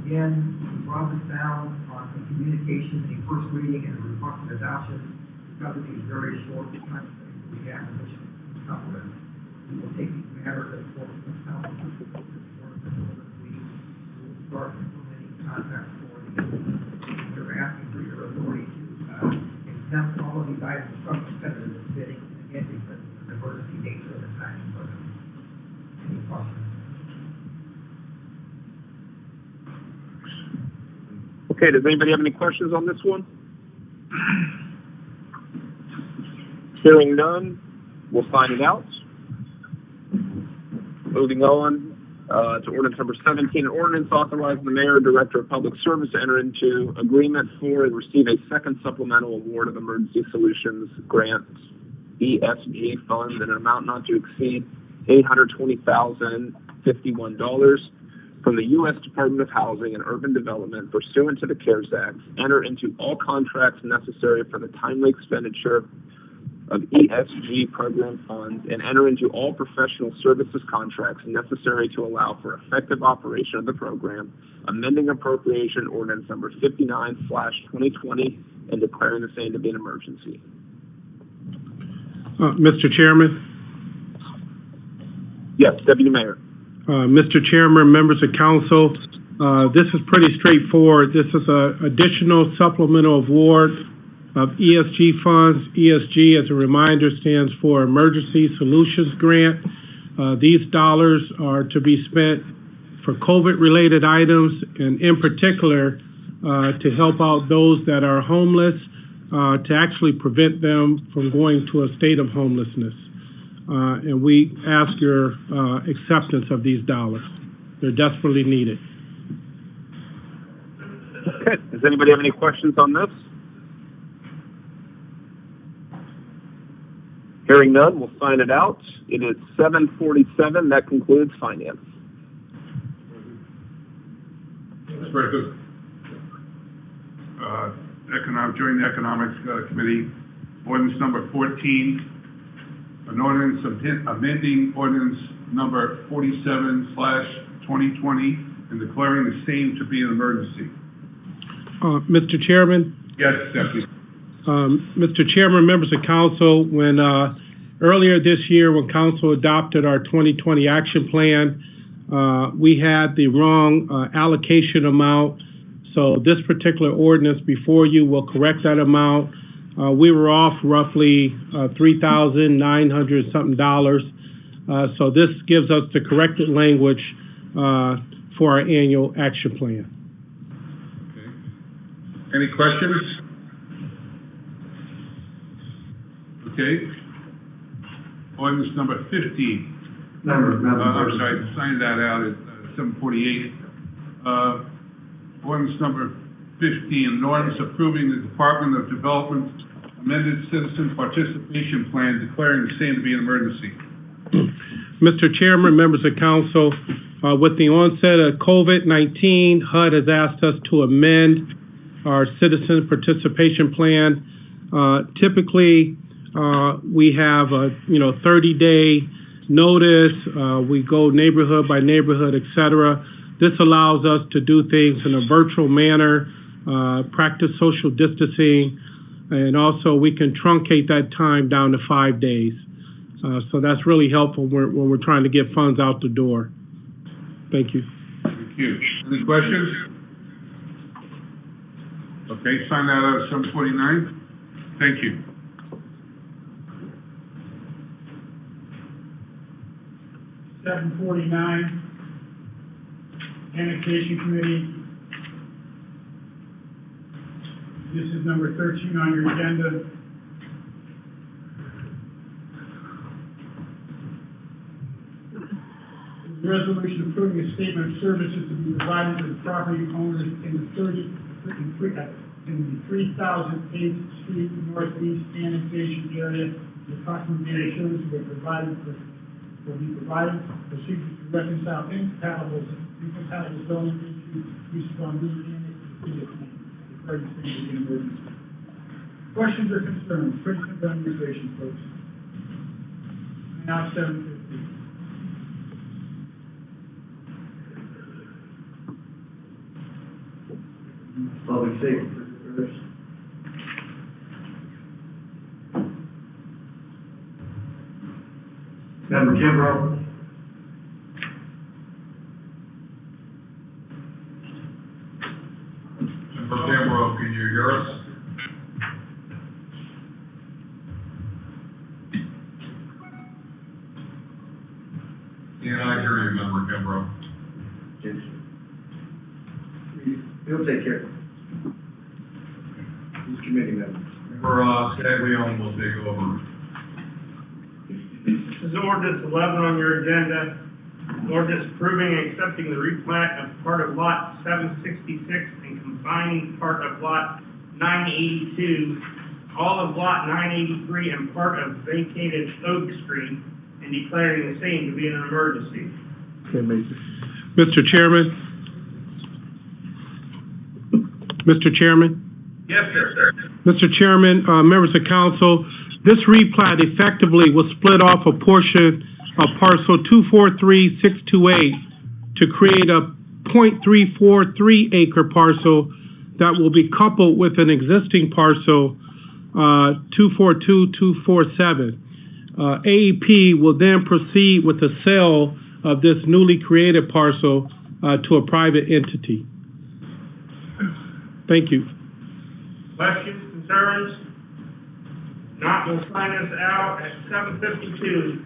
Again, we brought this down on the communication, the first reading, and the requested adoption because of these very short time frames we have in which to cover it. We will take these matters as forward to the council this week. We will start implementing contracts for these. We're asking for your authority to exempt all of these items from competitive bidding, again, because of the emergency nature of the timing for them. Any questions? Okay, does anybody have any questions on this one? Hearing none, we'll sign it out. Moving on to ordinance number 17, an ordinance authorizing the mayor and director of public service to enter into agreement for and receive a second supplemental award of emergency solutions grant ESG fund in an amount not to exceed $820,051 from the U.S. Department of Housing and Urban Development pursuant to the CARES Act, enter into all contracts necessary for the timely expenditure of ESG program funds and enter into all professional services contracts necessary to allow for effective operation of the program, amending appropriation ordinance number 59/2020 and declaring the same to be an emergency. Mr. Chairman? Yes, Deputy Mayor. Mr. Chairman, members of council, this is pretty straightforward. This is an additional supplemental award of ESG funds. ESG, as a reminder, stands for Emergency Solutions Grant. These dollars are to be spent for COVID-related items, and in particular, to help out those that are homeless, to actually prevent them from going to a state of homelessness. And we ask your acceptance of these dollars. They're desperately needed. Okay, does anybody have any questions on this? Hearing none, we'll sign it out. It is 7:47. That concludes finance. That's very good. Join the Economics Committee. Ordinance number 14, an ordinance amending ordinance number 47/2020 and declaring the same to be an emergency. Mr. Chairman? Yes, Deputy. Mr. Chairman, members of council, when earlier this year, when council adopted our 2020 action plan, we had the wrong allocation amount. So this particular ordinance before you will correct that amount. We were off roughly $3,900 something dollars. So this gives us the corrected language for our annual action plan. Okay. Any questions? Okay. Ordinance number 15. I'm sorry, sign that out at 7:48. Ordinance number 15, an ordinance approving the Department of Development amended citizen participation plan, declaring the same to be an emergency. Mr. Chairman, members of council, with the onset of COVID-19, HUD has asked us to amend our citizen participation plan. Typically, we have a 30-day notice. We go neighborhood by neighborhood, et cetera. This allows us to do things in a virtual manner, practice social distancing, and also we can truncate that time down to 5 days. So that's really helpful when we're trying to get funds out the door. Thank you. Thank you. Any questions? Okay, sign that out at 7:49. Thank you. (7:49), Annexation Committee. This is number 13 on your agenda. Resolution approving a statement of services to be provided to the property owners in the 3000 Street Northeast annexation area. The approximate services will be provided. Procedures to reconcile incompatible zoning issues used on the emergency. Questions or concerns? Principal administration, folks. Now 7:50. Public safety first. Member Kimbrough. Member Kimbrough, can you hear us? Can I hear you, Member Kimbrough? Yes. He'll take care. These committee members. Member Scaglione will take over. This is ordinance 11 on your agenda. Ordinance approving and accepting the replat of part of lot 766 and combining part of lot 982, all of lot 983 and part of vacated Oak Street, and declaring the same to be an emergency. Mr. Chairman? Mr. Chairman? Yes, sir. Mr. Chairman, members of council, This replat effectively will split off a portion of parcel 243628 to create a .343 acre parcel that will be coupled with an existing parcel, 242247. AEP will then proceed with the sale of this newly created parcel to a private entity. Thank you. Questions, concerns? Not, we'll sign this out at 7:52.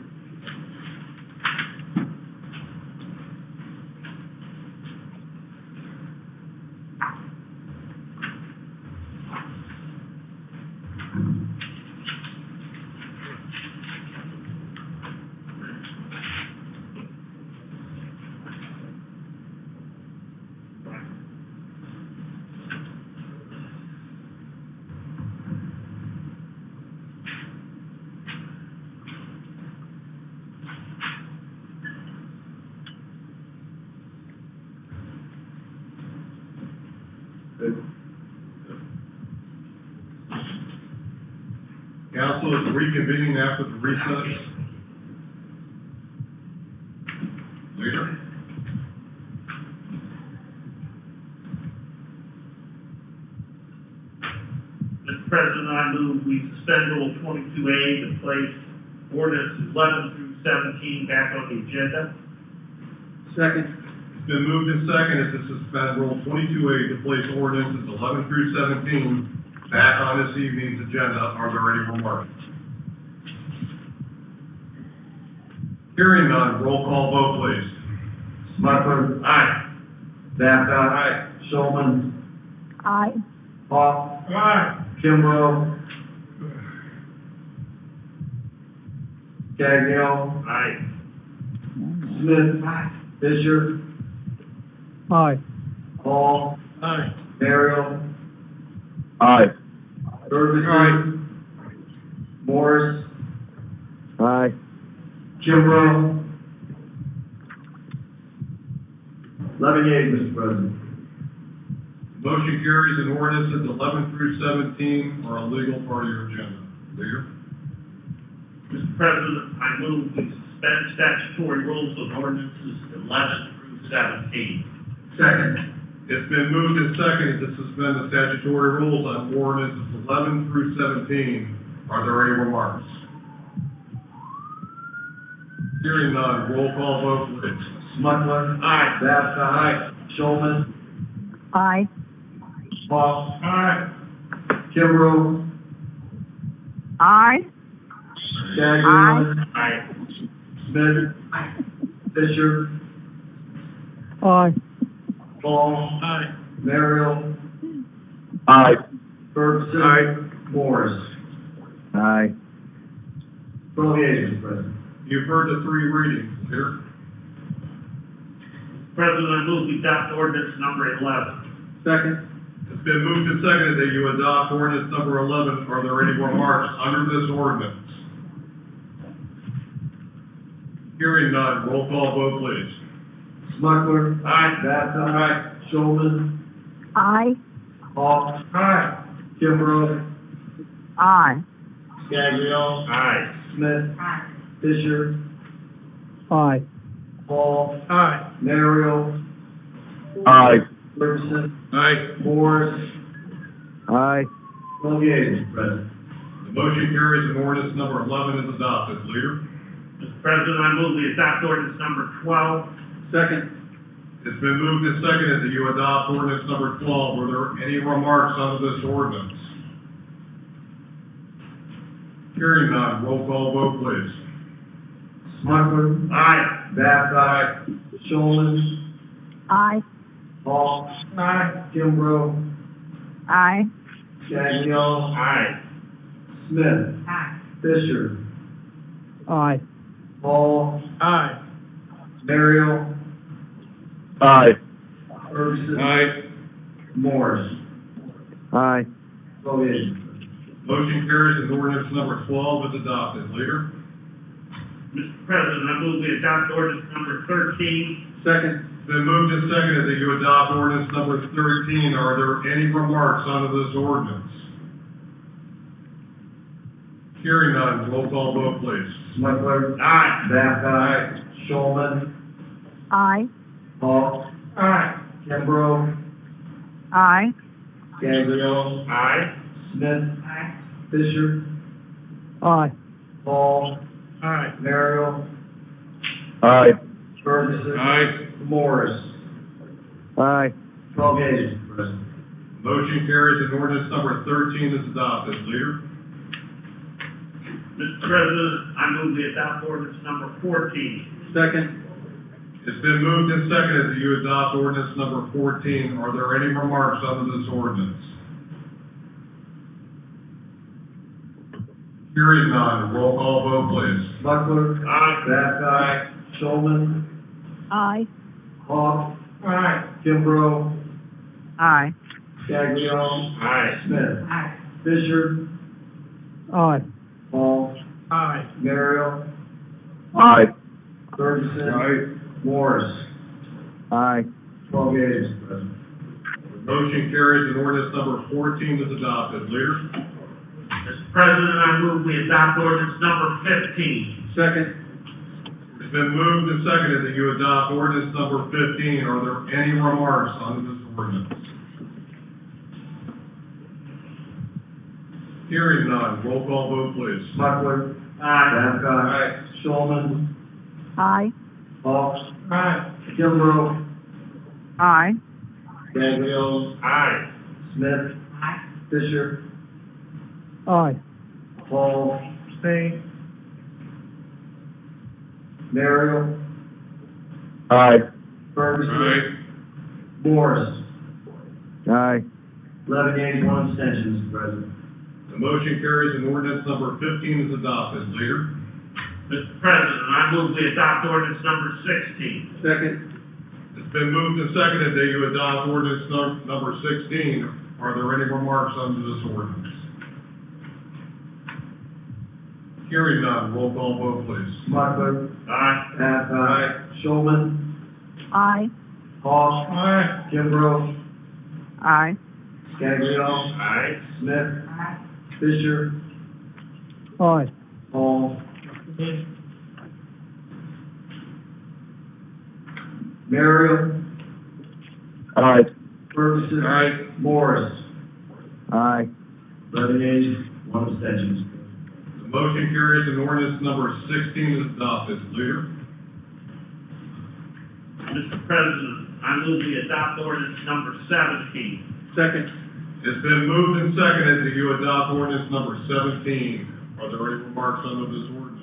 Council is reconvening after the recess. Leader? Mr. President, I move we suspend Rule 22A to place ordinance 11 through 17 back on the agenda. Second. It's been moved and seconded to suspend Rule 22A to place ordinances 11 through 17 back on this evening's agenda. Are there any remarks? Hearing none, roll call vote, please. Smucker. Aye. Babcock. Aye. Showman. Aye. Hawk. Aye. Kimbrough. Cagnell. Aye. Smith. Fisher. Aye. Hall. Aye. Merrill. Aye. Ferguson. Morris. Aye. Kimbrough. 11 yeas, Mr. President. Motion carries and ordinances 11 through 17 are a legal part of your agenda. Leader? Mr. President, I move we suspend statutory rules of ordinances 11 through 17. Second. It's been moved and seconded to suspend the statutory rules on ordinances 11 through 17. Are there any remarks? Hearing none, roll call vote, please. Smucker. Aye. Babcock. Aye. Showman. Aye. Hawk. Aye. Kimbrough. Aye. Cagnell. Aye. Smith. Fisher. Aye. Hall. Aye. Merrill. Aye. Ferguson. Aye. Morris. Aye. 12 yeas, Mr. President. You've heard the three readings. Leader? President, I move we adopt ordinance number 11. Second. It's been moved and seconded that you adopt ordinance number 11. Are there any remarks under this ordinance? Hearing none, roll call vote, please. Smucker. Aye. Babcock. Aye. Showman. Aye. Hawk. Aye. Kimbrough. Aye. Cagnell. Aye. Smith. Aye. Fisher. Aye. Hall. Aye. Merrill. Aye. Ferguson. Aye. Morris. Aye. 12 yeas, Mr. President. The motion carries and ordinance number 11 is adopted. Leader? Mr. President, I move we adopt ordinance number 12. Second. It's been moved and seconded that you adopt ordinance number 12. Were there any remarks under this ordinance? Hearing none, roll call vote, please. Smucker. Aye. Babcock. Showman. Aye. Hawk. Aye. Kimbrough. Aye. Cagnell. Aye. Smith. Aye. Fisher. Aye. Hall. Aye. Merrill. Aye. Ferguson. Aye. Morris. Aye. 12 yeas. Motion carries and ordinance number 12 is adopted. Leader? Mr. President, I move we adopt ordinance number 13. Second. It's been moved and seconded that you adopt ordinance number 13. Are there any remarks under this ordinance? Hearing none, roll call vote, please. Smucker. Aye. Babcock. Showman. Aye. Hall. Aye. Kimbrough. Aye. Gaglione. Aye. Smith. Aye. Fisher. Aye. Hall. Aye. Merrill. Aye. Ferguson. Aye. Morris. Aye. 12 yeas, Mr. President. Motion carries and ordinance number 13 is adopted. Leader? Mr. President, I move we adopt ordinance number 14. Second. It's been moved and seconded that you adopt ordinance number 14. Are there any remarks under this ordinance? Hearing none, roll call vote, please. Smucker. Aye. Babcock. Showman. Aye. Hall. Aye. Kimbrough. Aye. Gaglione. Aye. Smith. Aye. Fisher. Aye. Hall. Aye. Merrill. Aye. Ferguson. Morris. Aye. 12 yeas, Mr. President. Motion carries and ordinance number 14 is adopted. Leader? Mr. President, I move we adopt ordinance number 15. Second. It's been moved and seconded that you adopt ordinance number 15. Are there any remarks under this ordinance? Hearing none, roll call vote, please. Smucker. Aye. Babcock. Showman. Aye. Hall. Aye. Kimbrough. Aye. Gaglione. Aye. Smith. Aye. Fisher. Aye. Hall. Stay. Merrill. Aye. Ferguson. Morris. Aye. 11 yeas, 1 abstention, Mr. President. The motion carries and ordinance number 15 is adopted. Leader? Mr. President, I move we adopt ordinance number 16. Second. It's been moved and seconded that you adopt ordinance number 16. Are there any remarks under this ordinance? Hearing none, roll call vote, please. Smucker. Aye. Babcock. Showman. Aye. Hall. Aye. Kimbrough. Aye. Gaglione. Aye. Smith. Aye. Fisher. Aye. Hall. Merrill. Aye. Ferguson. Aye. Morris. Aye. 11 yeas, 1 abstention. The motion carries and ordinance number 16 is adopted. Leader? Mr. President, I move we adopt ordinance number 17. Second. It's been moved and seconded that you adopt ordinance number 17. Are there any remarks under this ordinance?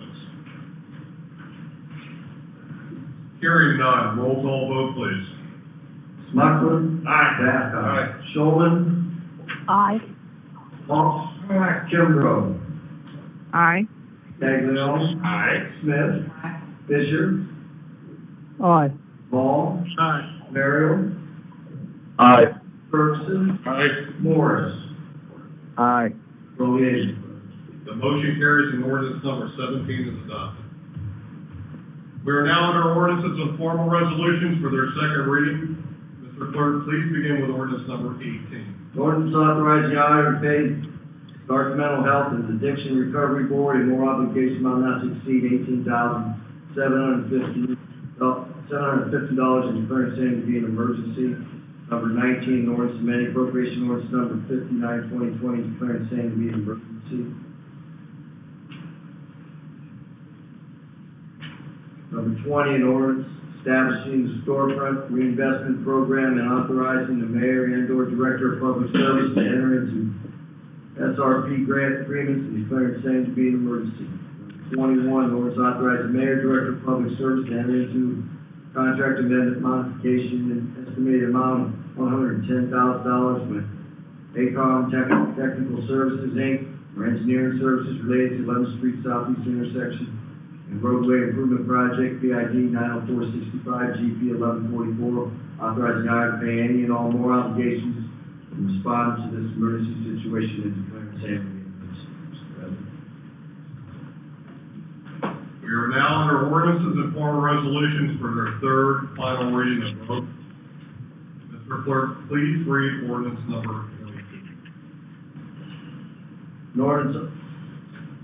Hearing none, roll call vote, please. Smucker. Aye. Babcock. Aye. Showman. Aye. Hall. Aye. Kimbrough. Aye. Gaglione. Aye. Smith. Fisher. Aye. Hall. Aye. Merrill. Aye. Ferguson. Aye. Morris. Aye. 12 yeas. The motion carries and ordinance number 17 is adopted. We are now under ordinances and formal resolutions for their second reading. Mr. Clerk, please begin with ordinance number 18. Ordinance authorizing the auditor to pay Stark Mental Health and Addiction Recovery Board a more obligation amount not to exceed $18,750 and declaring same to be an emergency. Number 19, ordinance amending appropriation ordinance number 59, 2020, declaring same to be an emergency. Number 20, an ordinance establishing the storefront reinvestment program and authorizing the mayor and/or director of public service to enter into SRP grant agreements and declaring same to be an emergency. Number 21, an ordinance authorizing the mayor, director of public service to enter into contract amendment modification and estimated amount of $110,000 with ACOM Technical Services, Inc. for engineering services related to 11th Street Southeast intersection and roadway improvement project, PID 90465, GP 1144, authorizing I to pay any and all more obligations in response to this emergency situation and declaring same to be an emergency, Mr. President. We are now under ordinances and formal resolutions for their third final reading and vote. Mr. Clerk, please read ordinance number 22. An ordinance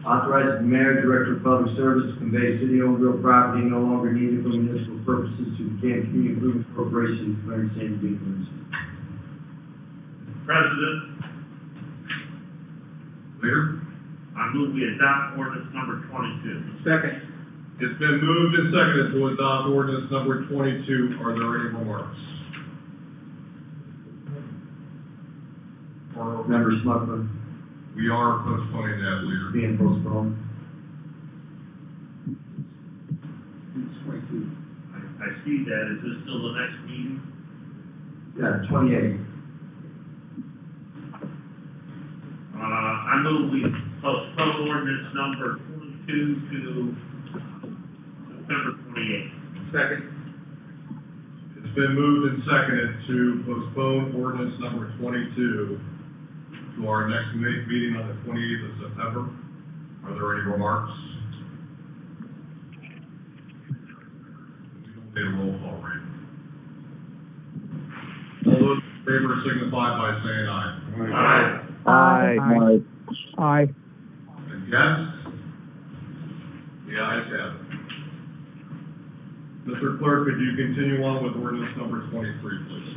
Authorize the mayor, director of public service to convey city-owned real property no longer needed for municipal purposes to the Canton Community Improvement Corporation, declaring same to be an emergency. President, Leader? I move we adopt ordinance number 22. Second. It's been moved and seconded to adopt ordinance number 22. Are there any remarks? Or Member Smucker, we are postponing that, Leader. being postponed. I see that. Is this still the next meeting? Yeah, 28. I move we postpone ordinance number 22 to September 28th. Second. It's been moved and seconded to postpone ordinance number 22 to our next meeting on the 28th of September. Are there any remarks? We don't need a roll call, right? All those in favor signify by saying aye. Aye. Aye. Aye. Against? The ayes have it. Mr. Clerk, could you continue on with ordinance number 23, please?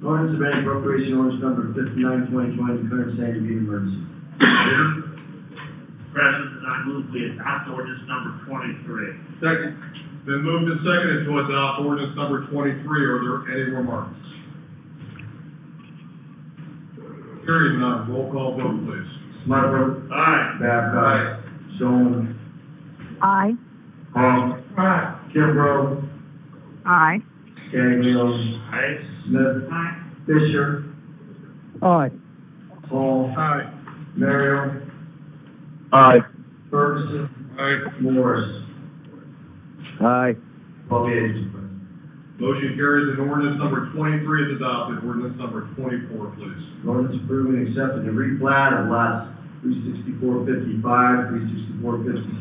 Ordinance amending appropriation ordinance number 59, 2020, declaring same to be an emergency. Leader? President, I move we adopt ordinance number 23. Second. Been moved and seconded to adopt ordinance number 23. Are there any remarks? Hearing none, roll call vote, please. Smucker. Aye. Babcock. Showman. Aye. Hall. Aye. Kimbrough. Aye. Gaglione. Aye. Smith. Aye. Fisher. Aye. Hall. Aye. Merrill. Aye. Ferguson. Aye. Morris. Aye. 12 yeas, Mr. President. Motion carries and ordinance number 23 is adopted. Ordinance number 24, please. Ordinance approving and accepting the replat of lots 36455, 36456,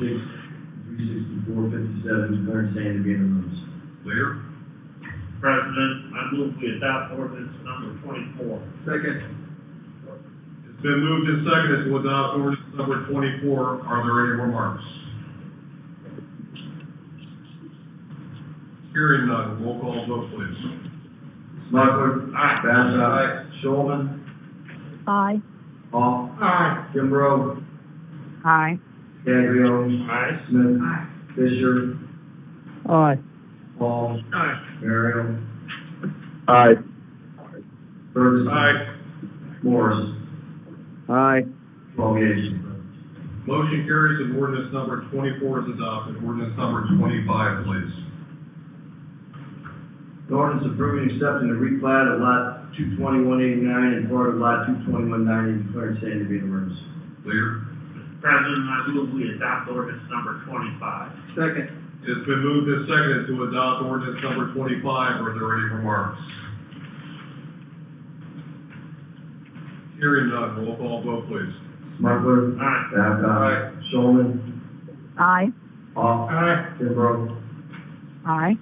36457, declaring same to be an emergency. Leader? President, I move we adopt ordinance number 24. Second. It's been moved and seconded to adopt ordinance number 24. Are there any remarks? Hearing none, roll call vote, please. Smucker. Aye. Babcock. Showman. Aye. Hall. Aye. Kimbrough. Aye. Gaglione. Aye. Smith. Aye. Fisher. Aye. Hall. Aye. Merrill. Aye. Ferguson. Morris. Aye. 12 yeas, Mr. President. Motion carries and ordinance number 24 is adopted. Ordinance number 25, please. An ordinance approving and accepting the replat of lot 22189 and part of lot 22190, declaring same to be an emergency. Leader? President, I move we adopt ordinance number 25. Second. It's been moved and seconded to adopt ordinance number 25. Are there any remarks? Hearing none, roll call vote, please. Smucker. Aye. Babcock. Showman. Aye. Hall. Aye. Kimbrough. Aye.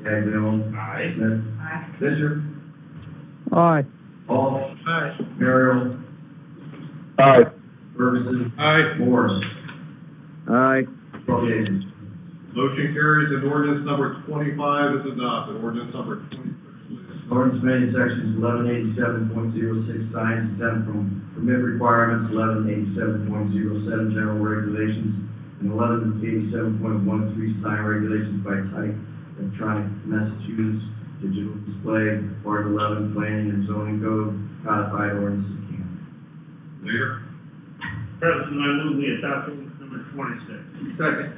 Gaglione. Aye. Smith. Aye. Fisher. Aye. Hall. Aye. Merrill. Aye. Ferguson. Aye. Morris. Aye. 12 yeas. Motion carries and ordinance number 25 is adopted. Ordinance number 26, please. Ordinance amending sections 1187.06 signs exempt from permit requirements, 1187.07 general regulations, and 1187.13 sign regulations by type, electronic message use, digital display, part 11 planning and zoning code, codified ordinances, Canton. Leader? President, I move we adopt ordinance number 26. Second.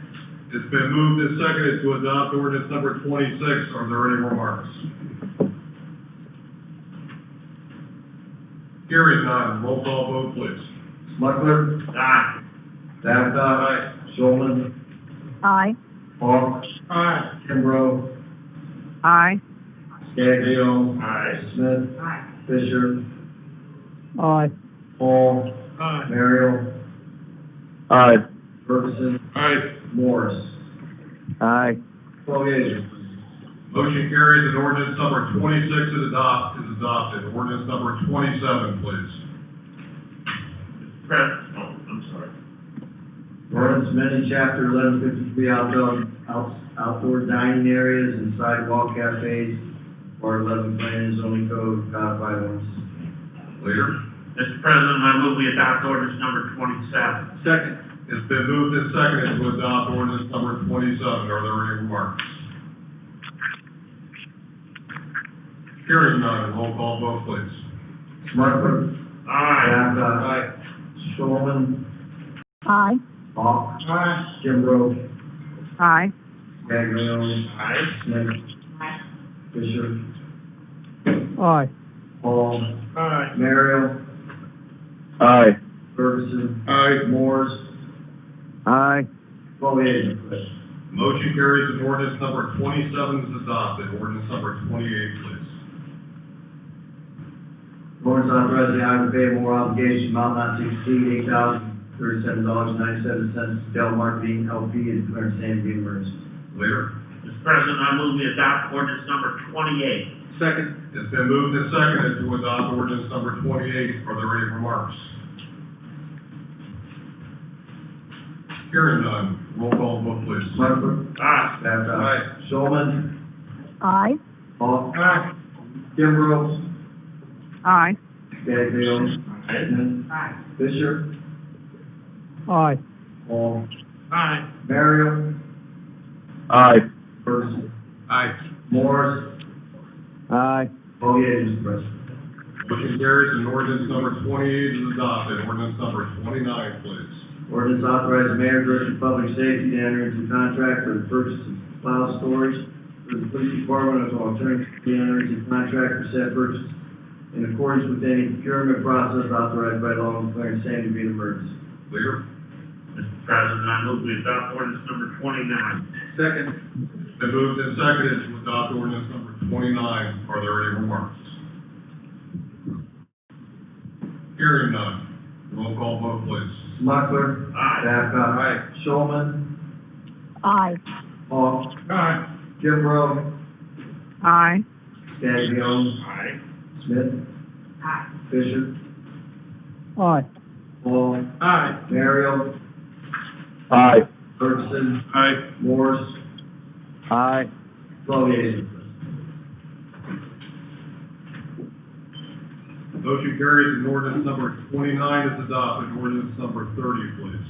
It's been moved and seconded to adopt ordinance number 26. Are there any remarks? Hearing none, roll call vote, please. Smucker. Aye. Babcock. Showman. Aye. Hall. Aye. Kimbrough. Aye. Gaglione. Aye. Smith. Aye. Fisher. Aye. Hall. Aye. Merrill. Aye. Ferguson. Aye. Morris. Aye. 12 yeas. Motion carries and ordinance number 26 is adopted. Ordinance number 27, please. President, sorry. Ordinance amending chapter 1153 outdoor dining areas and sidewalk cafes, part 11 planning and zoning code, codified ordinances. Leader? Mr. President, I move we adopt ordinance number 27. Second. It's been moved and seconded to adopt ordinance number 27. Are there any remarks? Hearing none, roll call vote, please. Smucker. Aye. Babcock. Showman. Aye. Hawk. Aye. Kimbrough. Aye. Gaglione. Aye. Smith. Fisher. Aye. Hall. Aye. Merrill. Aye. Ferguson. Aye. Moores. Aye. 12 yeas, please. Motion carries and ordinance number 27 is adopted. Ordinance number 28, please. Ordinance authorizing the item to pay more obligation amount not to exceed $8,037.97 to Dell Marketing LP and declare same to be emergency. Leader? Mr. President, I move we adopt ordinance number 28. Second. It's been moved and seconded to adopt ordinance number 28. Are there any remarks? Hearing none, roll call vote, please. Smucker. Aye. Babcock. Aye. Showman. Aye. Hawk. Aye. Kimbrough. Aye. Gaglione. Smith. Aye. Fisher. Aye. Hall. Aye. Merrill. Aye. Ferguson. Aye. Morris. Aye. 12 yeas, Mr. President. Motion carries and ordinance number 28 is adopted. Ordinance number 29, please. Ordinance authorizing mayor, director of public safety to enter into contract for the purchase of file storage for the police department of alternative to enter into contract for said purchase in accordance with any procurement process authorized by law and declaring same to be an emergency. Leader? Mr. President, I move we adopt ordinance number 29. Second. It's been moved and seconded to adopt ordinance number 29. Are there any remarks? Hearing none. Roll call vote, please. Smucker. Aye. Babcock. Aye. Showman. Aye. Hawk. Aye. Kimbrough. Aye. Gaglione. Aye. Smith. Aye. Fisher. Aye. Hall. Aye. Merrill. Aye. Ferguson. Aye. Morris. Aye. 12 yeas, Mr. President. Motion carries and ordinance number 29 is adopted. Ordinance number 30, please.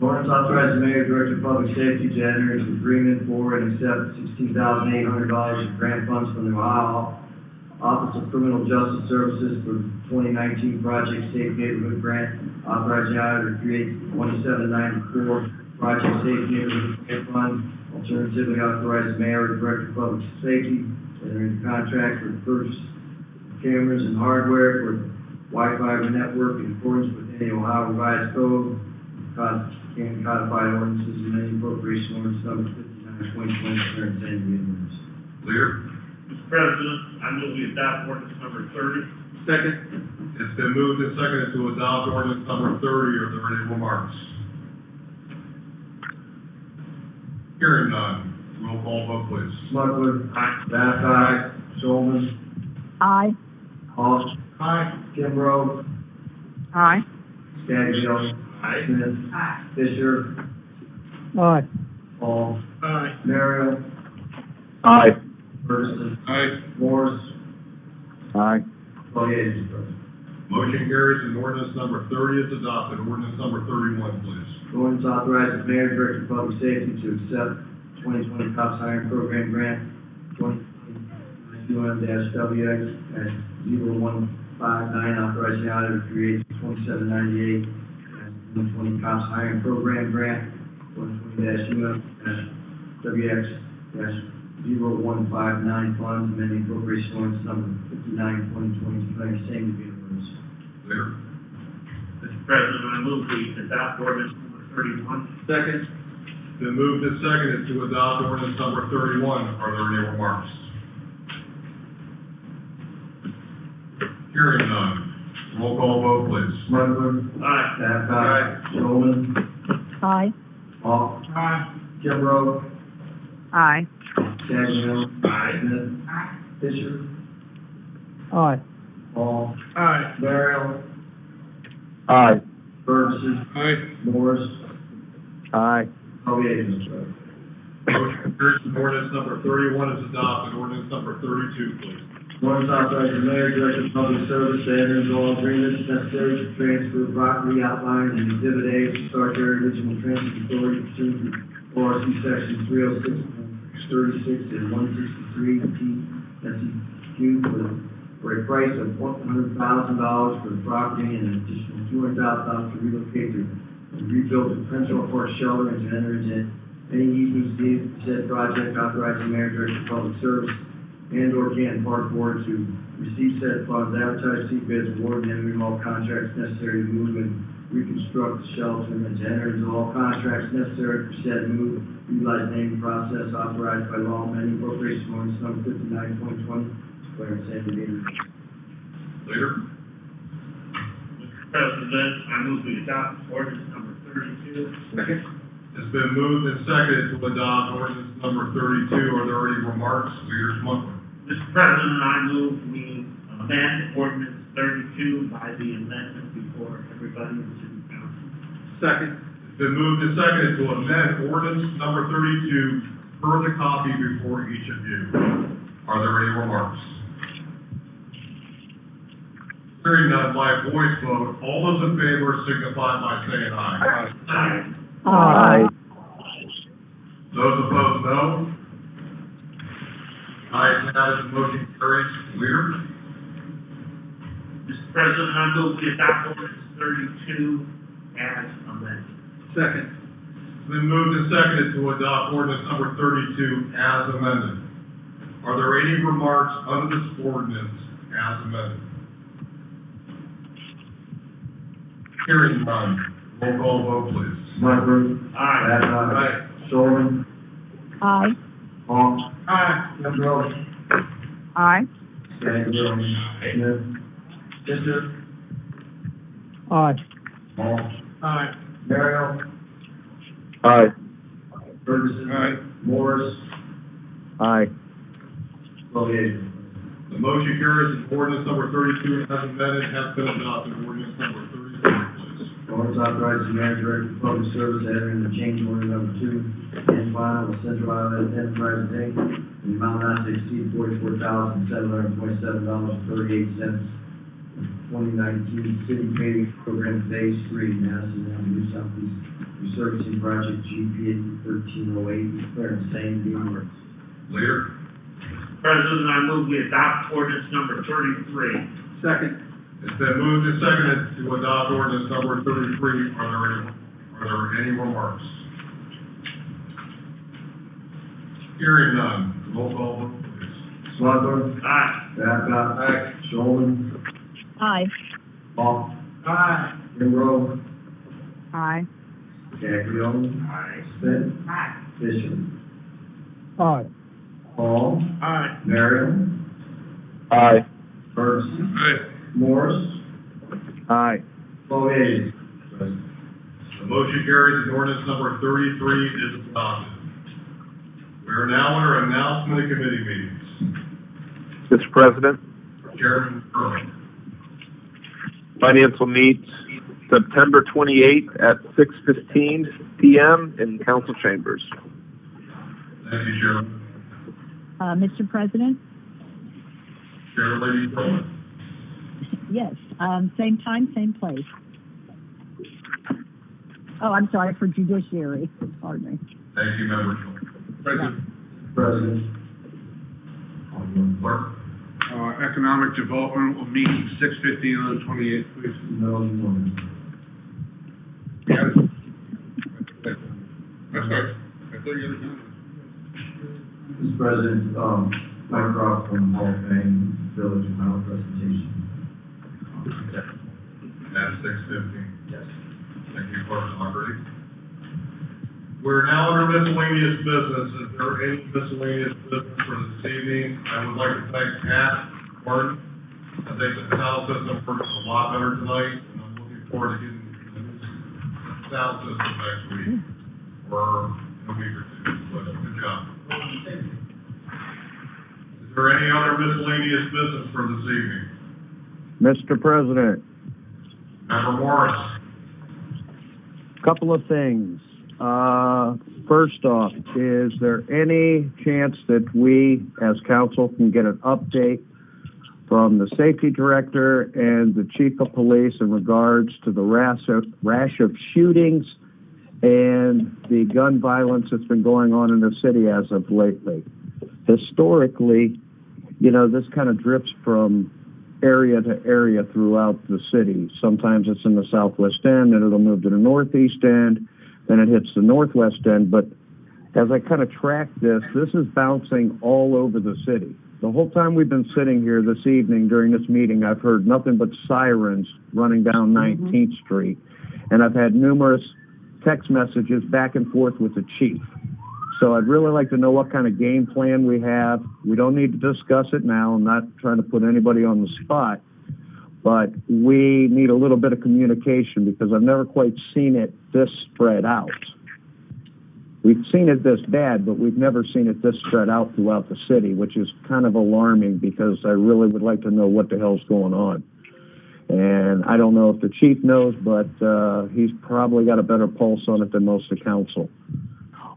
Ordinance authorizing the mayor, director of public safety to enter into agreement for and accept $16,800 in grant funds from the Ohio Office of Criminal Justice Services for the 2019 Project Safe Neighborhood Grant, authorizing the auditor to create 2794 Project Safe Neighborhood Grant Fund. Alternatively, authorize the mayor, director of public safety to enter into contract for the purchase of cameras and hardware for Wi-Fi network in accordance with any Ohio revised code, and codified ordinances and any appropriation ordinance number 59, 2020, declaring same to be an emergency. Leader? Mr. President, I move we adopt ordinance number 30. Second. It's been moved and seconded to adopt ordinance number 30. Are there any remarks? Hearing none. Roll call vote, please. Smucker. Aye. Babcock. Showman. Aye. Hawk. Aye. Kimbrough. Aye. Gaglione. Aye. Smith. Aye. Fisher. Aye. Hall. Aye. Merrill. Aye. Ferguson. Aye. Morris. Aye. 12 yeas, Mr. President. Motion carries and ordinance number 30 is adopted. Ordinance number 31, please. Ordinance authorizes mayor, director of public safety to accept 2020 cops hiring program grant, 2020-WX-0159, authorizing the auditor to create 2798 2020 cops hiring program grant, 2020-WX-0159 funds, amending appropriation ordinance number 59, 2020, declaring same to be an emergency. Leader? Mr. President, I move we adopt ordinance number 31. Second. Been moved and seconded to adopt ordinance number 31. Are there any remarks? Hearing none. Roll call vote, please. Smucker. Aye. Babcock. Showman. Aye. Hawk. Aye. Kimbrough. Aye. Gaglione. Aye. Smith. Fisher. Aye. Hall. Aye. Merrill. Aye. Ferguson. Aye. Morris. Aye. All yeas, Mr. President. Motion carries. Ordinance number 31 is adopted. Ordinance number 32, please. Ordinance authorizing the mayor, director of public service to enter into all agreements necessary to transfer property outlined in Exhibit A of the Stark Area Regional Transit Authority pursuant to ORC Section 306.36 and 163 T.SEQ for a price of $100,000 for the property and an additional $200,000 to relocate and rebuild the Crenshaw Park shelter and to enter into any easements needed for said project, authorizing the mayor, director of public service and/or Canton Park Board to receive said funds, advertise, seek bids, award, and enter into all contracts necessary to move and reconstruct the shelter, and to enter into all contracts necessary for said move, utilize naming process authorized by law, amending appropriation ordinance number 59/2020, declaring same to be in. Leader? Mr. President, I move we adopt ordinance number 32. Second. It's been moved and seconded to adopt ordinance number 32. Are there any remarks? Leader Smucker. Mr. President, I move we amend ordinance 32 by the amendment before everybody in the city council. Second. It's been moved and seconded to amend ordinance number 32 per the copy before each of you. Are there any remarks? Hearing none by voice vote, all those in favor signify by saying aye. Aye. Aye. Those opposed, no. Ayes have it, the motion carries. Leader? Mr. President, I move we adopt ordinance 32 as amended. Second. It's been moved and seconded to adopt ordinance number 32 as amended. Are there any remarks under this ordinance as amended? Hearing none. Roll call vote, please. Smucker. Aye. Babcock. Aye. Shortman. Aye. Hall. Aye. Pembroke. Aye. Stanfield. Smith. Fisher. Aye. Hall. Aye. Merrill. Aye. Ferguson. Aye. Morris. Aye. All yeas. The motion carries. Ordinance number 32 as amended has been adopted. Ordinance number 33, please. Ordinance authorizing the mayor, director of public service to enter into change order number 2 and final with Central Island Enterprise Inc. in the amount not to exceed $44,727.38. 2019 City Paving Program Phase 3, Madison Avenue Southeast Resurfacing Project GP 1308, declaring same being ordinance. Leader? President, I move we adopt ordinance number 33. Second. It's been moved and seconded to adopt ordinance number 33. Are there any remarks? Hearing none. Roll call vote, please. Smucker. Aye. Babcock. Aye. Shortman. Aye. Hall. Aye. Pembroke. Aye. Caglione. Aye. Smith. Aye. Fisher. Aye. Hall. Aye. Merrill. Aye. Ferguson. Aye. Morris. Aye. All yeas. The motion carries and ordinance number 33 is adopted. We are now under announcement of committee meetings. Mr. President, Chairman Early. Finance will meet September 28th at 6:15 p.m. in council chambers. Thank you, Chairman. Mr. President? Chairlady Perlman. Yes, same time, same place. Oh, I'm sorry, for judiciary, pardon me. Thank you, Member President. President. Clerk. Economic Development will meet 6:15 on the 28th, please. No, no. Got it. That's right. I thought you had it. Mr. President, Mike Croft from Hall of Fame Village Final presentation. At 6:15. Yes. Thank you, Clerk Dougherty. We're now under miscellaneous business. Is there any miscellaneous business for this evening? I would like to thank Pat Martin. I think the sound system works a lot better tonight, and I'm looking forward to getting the new sound system next week, or in a week or two. So, good job. Is there any other miscellaneous business for this evening? Mr. President, Member Morris. Couple of things. First off, is there any chance that we, as council, can get an update from the safety director and the chief of police in regards to the rash of shootings and the gun violence that's been going on in the city as of lately? Historically, you know, this kind of drifts from area to area throughout the city. Sometimes it's in the southwest end, and it'll move to the northeast end, then it hits the northwest end. But as I kind of track this is bouncing all over the city. The whole time we've been sitting here this evening during this meeting, I've heard nothing but sirens running down 19th Street, and I've had numerous text messages back and forth with the chief. So I'd really like to know what kind of game plan we have. We don't need to discuss it now. I'm not trying to put anybody on the spot, but we need a little bit of communication because I've never quite seen it this spread out. We've seen it this bad, but we've never seen it this spread out throughout the city, which is kind of alarming because I really would like to know what the hell's going on. And I don't know if the chief knows, but he's probably got a better pulse on it than most of council.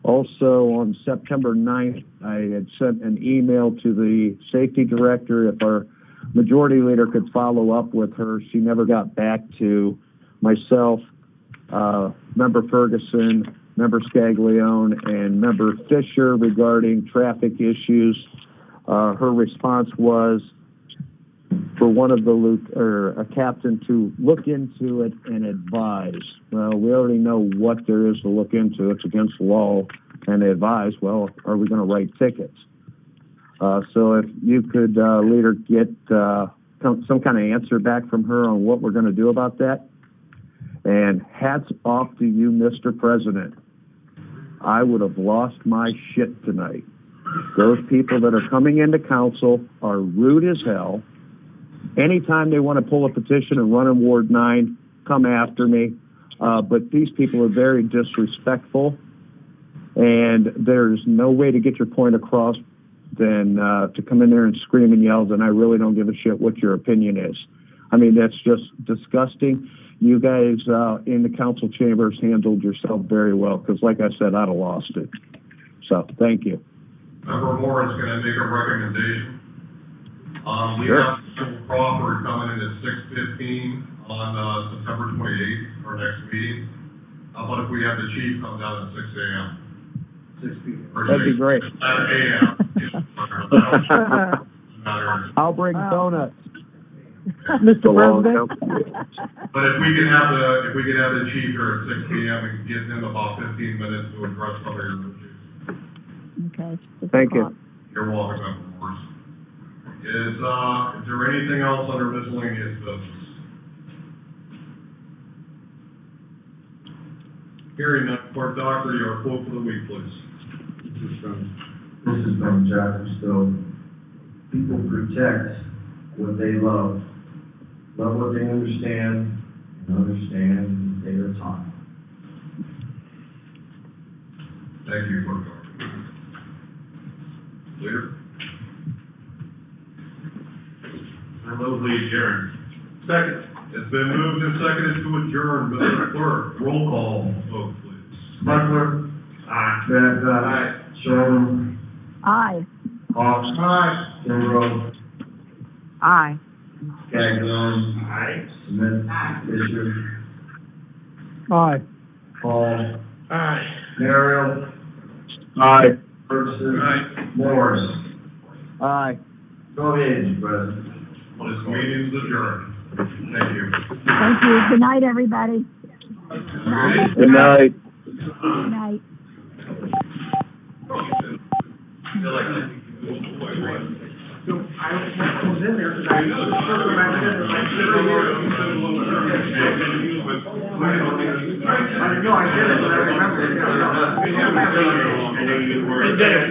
Also, on September 9th, I had sent an email to the safety director if our majority leader could follow up with her. She never got back to myself, Member Ferguson, Member Scaglione, and Member Fisher regarding traffic issues. Her response was for one of a captain to look into it and advise. Well, we already know what there is to look into. It's against the law, and advise. Well, are we going to write tickets? So if you could, leader, get some kind of answer back from her on what we're going to do about that. And hats off to you, Mr. President. I would have lost my shit tonight. Those people that are coming into council are rude as hell. Anytime they want to pull a petition and run in Ward 9, come after me. But these people are very disrespectful, and there's no way to get your point across than to come in there and scream and yell, and I really don't give a shit what your opinion is. I mean, that's just disgusting. You guys in the council chambers handled yourself very well, because like I said, I'd have lost it. So, thank you. Member Moore is going to make a recommendation. We have Crawford coming in at 6:15 on September 28th, our next meeting. How about if we have the chief come down at 6 a.m.? 6 p.m. That'd be great. a.m. I'll bring donuts. Mr. President? But if we could have the chief here at 6 p.m. and give him about 15 minutes to address some of your issues. Okay. Thank you. You're welcome, Member Morris. Is there anything else under miscellaneous business? Hearing none, Court Doctor, your quote for the week, please. This is from Jacksonville. People protect what they love what they understand, and understand what they are taught. Thank you, Court Doctor. Leader? I move we adjourn. Second. It's been moved and seconded to adjourn. Mr. Clerk, roll call vote, please. Butler. Aye. Babcock. Aye. Shorten. Aye. Hawks. Aye. Kimbrough. Aye. Scaglione. Aye. Smith. Fisher. Aye. Paul. Aye. Merrill. Aye. Ferguson. Aye. Morris. Aye. Go ahead, Mr. President. This meeting is adjourned. Thank you. Thank you. Good night, everybody. Good night. Good night. I was in there because I know I did it, but I remember it.